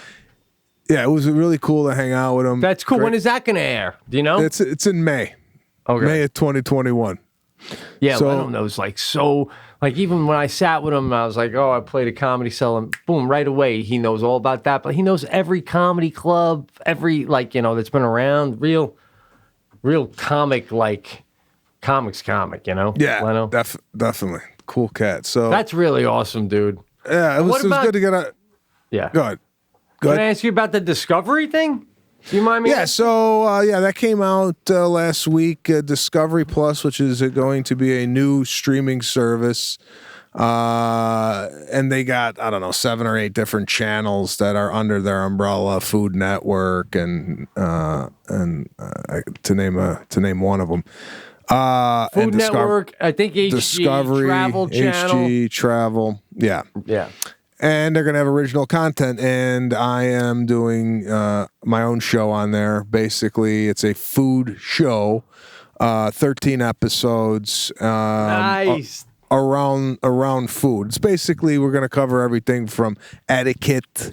yeah, it was really cool to hang out with him. That's cool. Great. When is that going to air? Do you know? It's in May. Okay. May of 2021. Yeah, so, Leno knows like so. Like even when I sat with him, I was like, "Oh, I played a comedy cell," and boom, right away he knows all about that. But he knows every comedy club, every that's been around. Real comic, like comics comic. You know? Yeah, Leno. Definitely cool cat. So that's really awesome, dude. Yeah, it was good to get a. Yeah. Go ahead. Can I ask you about the Discovery thing? Do you mind me? Yeah, so that came out last week. Discovery Plus, which is going to be a new streaming service, and they got 7 or 8 different channels that are under their umbrella. Food Network and to name one of them. Food Network, I think HG Discovery, Travel Channel. HG Travel, yeah. And they're going to have original content, and I am doing my own show on there. Basically, it's a food show, 13 episodes. Nice. Around food. It's basically, we're going to cover everything from etiquette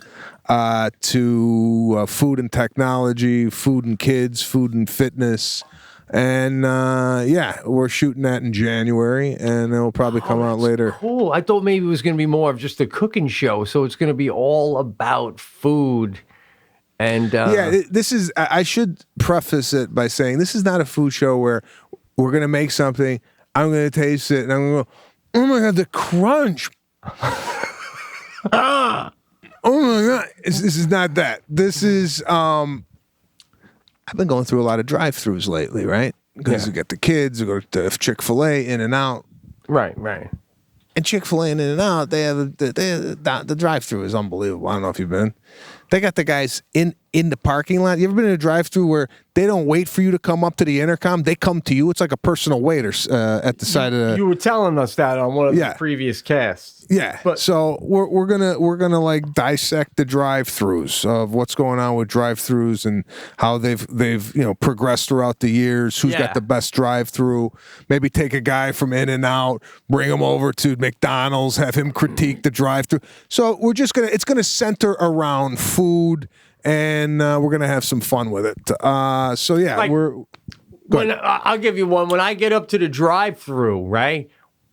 to food and technology, food and kids, food and fitness. And we're shooting that in January, and it'll probably come out later. Cool. I thought maybe it was going to be more of just a cooking show, so it's going to be all about food. And this is. I should preface it by saying this is not a food show where we're going to make something. I'm going to taste it, and I'm going to go, oh my God, the crunch. Oh my God, this is not that. This is. I've been going through a lot of drive-thrus lately, right? Because you get the kids, you go to Chick-fil-A, In-N-Out. Right. And Chick-fil-A and In-N-Out, they have the drive-thru is unbelievable. I don't know if you've been. They got the guys in the parking lot. You ever been in a drive-thru where they don't wait for you to come up to the intercom? They come to you. It's like a personal waiter at the side of the. You were telling us that on one of the previous casts. Yeah, but so we're gonna like dissect the drive-thrus of what's going on with drive-thrus and how they've progressed throughout the years. Who's got the best drive-thru? Maybe take a guy from In-N-Out, bring him over to McDonald's, have him critique the drive-thru. So it's gonna center around food, and we're gonna have some fun with it. I'll give you one. When I get up to the drive-thru, right?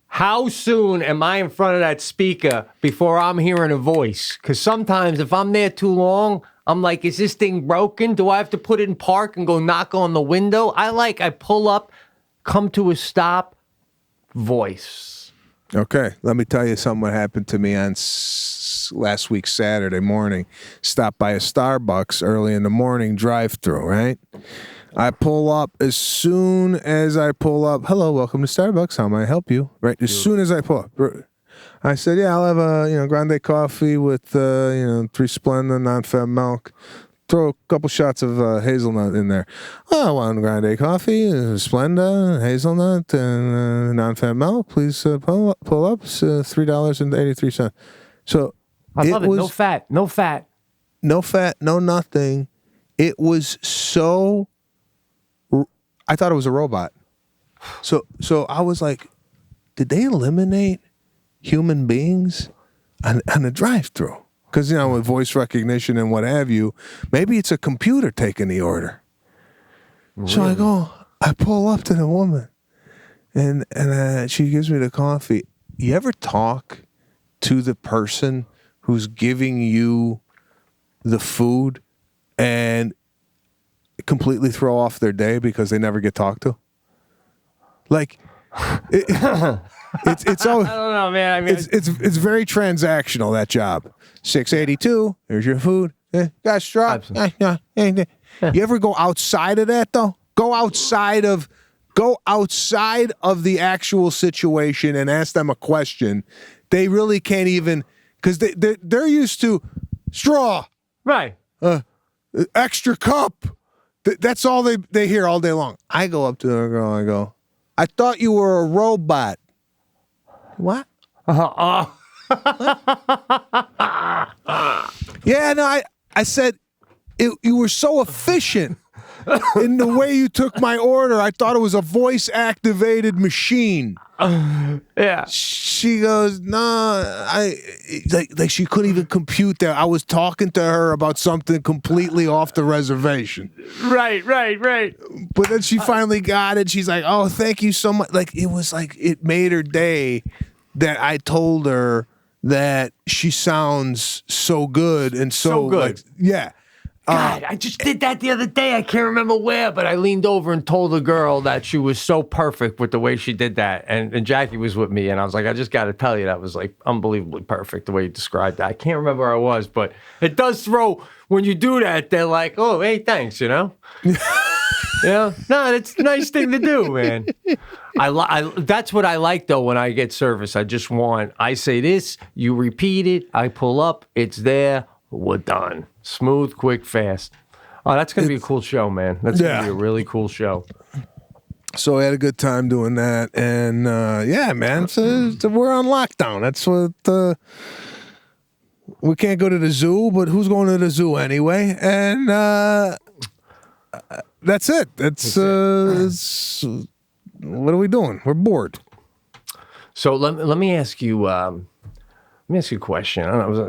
How soon am I in front of that speaker before I'm hearing a voice? Because sometimes if I'm there too long, I'm like, is this thing broken? Do I have to put it in park and go knock on the window? I pull up, come to a stop, voice. Okay, let me tell you something what happened to me on last week, Saturday morning. Stopped by a Starbucks early in the morning, drive-thru, right? I pull up. As soon as I pull up, hello, welcome to Starbucks. How may I help you? Right. As soon as I pull up, I said, yeah, I'll have a grande coffee with 3 Splenda non-fat milk. Throw a couple shots of hazelnut in there. Oh, 1 grande coffee, Splenda, hazelnut, and non-fat milk. Please pull up. $3.83. So I love it. No fat. No fat. No nothing. It was so. I thought it was a robot. So I was like, did they eliminate human beings on a drive-thru? Because, with voice recognition and what have you, maybe it's a computer taking the order. Really? So I pull up to the woman, and she gives me the coffee. You ever talk to the person who's giving you the food and completely throw off their day because they never get talked to? Like, it's all. I don't know, man. I mean, it's very transactional, that job. $6.82. Here's your food. Got a straw. You ever go outside of that though? Go outside of the actual situation and ask them a question. They really can't even, because they're used to straw, right? Extra cup. That's all they hear all day long. I go up to the girl. I go, I thought you were a robot. What? Yeah, no, I said, you were so efficient in the way you took my order. I thought it was a voice-activated machine. Yeah. She goes, no, like she couldn't even compute that. I was talking to her about something completely off the reservation. Right. But then she finally got it. She's like, oh, thank you so much. Like, it was like, it made her day that I told her that she sounds so good and so good. Like, yeah. God, I just did that the other day. I can't remember where, but I leaned over and told the girl that she was so perfect with the way she did that. And Jackie was with me, and I was like, I just got to tell you, that was like unbelievably perfect the way you described that. I can't remember where I was, but it does throw, when you do that, they're like, oh, hey, thanks, No, it's a nice thing to do, man. That's what I like, though, when I get service. I say this, you repeat it, I pull up, it's there, we're done. Smooth, quick, fast. Oh, that's going to be a cool show, man. That's going to be a really cool show. So I had a good time doing that. And, man, so we're on lockdown. That's what... we can't go to the zoo, but who's going to the zoo anyway? And that's it. It's what are we doing? We're bored. So let me ask you... Let me ask you a question. I don't know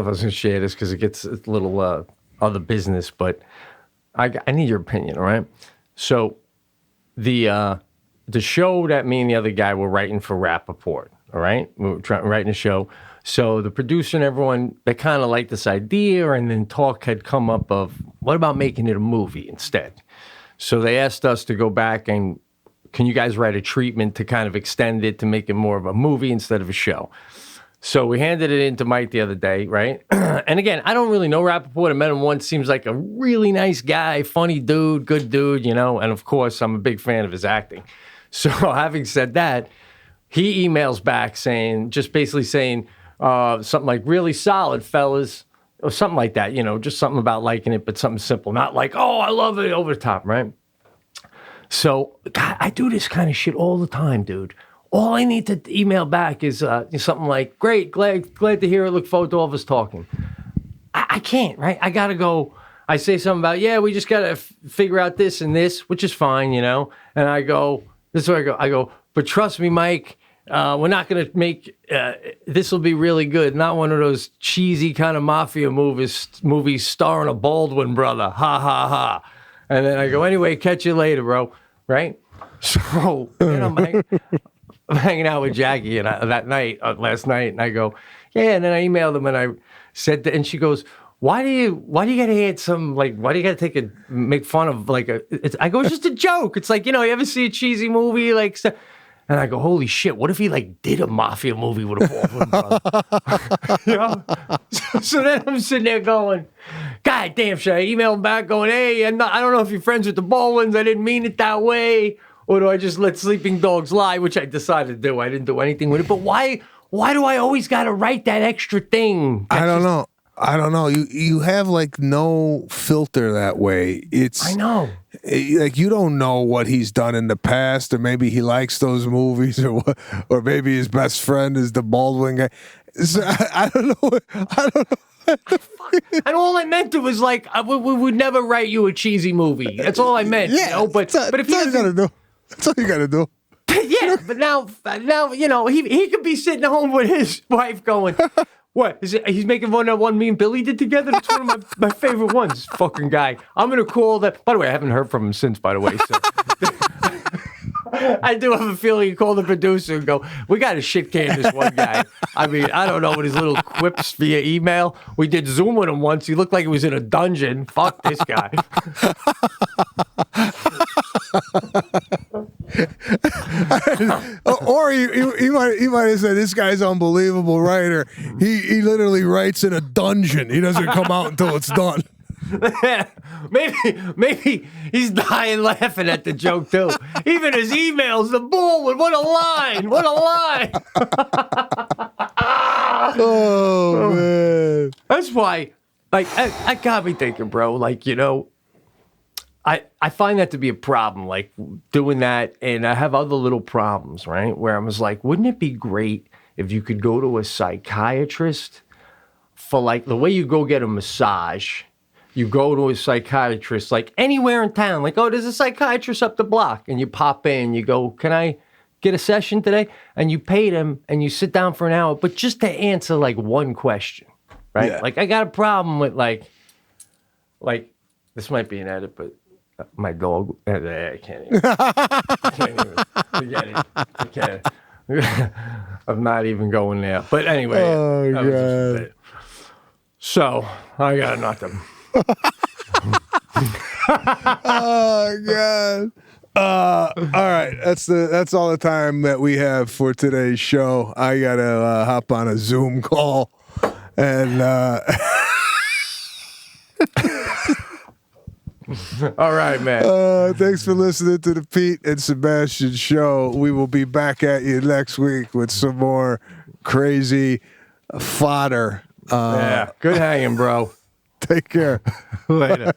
if I was going to share this because it gets a little other business, but I need your opinion, all right? So the show that me and the other guy were writing for Rappaport, all right? We were writing a show. So the producer and everyone, they kind of liked this idea, and then talk had come up of, what about making it a movie instead? So they asked us to go back and, can you guys write a treatment to kind of extend it to make it more of a movie instead of a show? So we handed it in to Mike the other day, right? And again, I don't really know Rappaport. I met him once. Seems like a really nice guy, funny dude, good dude, And of course, I'm a big fan of his acting. So having said that, he emails back basically saying something like, really solid, fellas, or something like that, just something about liking it, but something simple. Not like, oh, I love it, over the top, right? So, God, I do this kind of shit all the time, dude. All I need to email back is something like, great, glad to hear it, look forward to all of us talking. I can't, right? I got to go, I say something about, we just got to figure out this and this, which is fine, And I go, this is where I go, but trust me, Mike, we're not going to make, this will be really good. Not one of those cheesy kind of mafia movies starring a Baldwin brother. Ha, ha, ha. And then I go, anyway, catch you later, bro. right? So then I'm hanging out with Jackie and last night, and I go, yeah, and then I emailed him and I said, and she goes, why do you gotta hit some, like, why do you gotta make fun of, like, I go, it's just a joke. It's like, you ever see a cheesy movie, like, and I go, holy shit, what if he, like, did a mafia movie with a Baldwin brother? So then I'm sitting there going, God damn, should I email him back going, hey, I don't know if you're friends with the Baldwins, I didn't mean it that way, or do I just let sleeping dogs lie, which I decided to do. I didn't do anything with it, but why do I always gotta write that extra thing? I don't know. You have like no filter that way. I know. Like you don't know what he's done in the past, or maybe he likes those movies, or maybe his best friend is the Baldwin guy. So, I don't know. And all I meant was like, we would never write you a cheesy movie. That's all I meant. Yeah, but if he doesn't, that's all you gotta do. Yeah, but now he could be sitting home with his wife going, what is it? He's making one me and Billy did together. That's one of my favorite ones. Fucking guy. I'm gonna call that. By the way, I haven't heard from him since. By the way, so I do have a feeling he called the producer and go, we got to shit can this one guy. I mean, I don't know what his little quips via email. We did Zoom with him once. He looked like he was in a dungeon. Fuck this guy. Or he might have said, this guy's unbelievable writer. He literally writes in a dungeon. He doesn't come out until it's done. Maybe he's dying laughing at the joke too. Even his emails, the Baldwin, what a line! What a line! Oh man, that's why. Like, I got me thinking, bro. Like, I find that to be a problem. Like doing that, and I have other little problems, right? Where I was like, wouldn't it be great if you could go to a psychiatrist for like the way you go get a massage? You go to a psychiatrist, like anywhere in town, like, oh, there's a psychiatrist up the block, and you pop in, you go, can I get a session today? And you pay them, and you sit down for an hour, but just to answer like one question, right? Yeah. Like I got a problem with like this might be an edit, but my dog, I can't even. Forget it. Forget it. I'm not even going there. But anyway, oh god. So I got nothing. Oh god. All right, that's all the time that we have for today's show. I gotta hop on a Zoom call, and all right, man. Thanks for listening to the Pete and Sebastian show. We will be back at you next week with some more crazy fodder. Yeah, good hanging, bro. Take care. Later.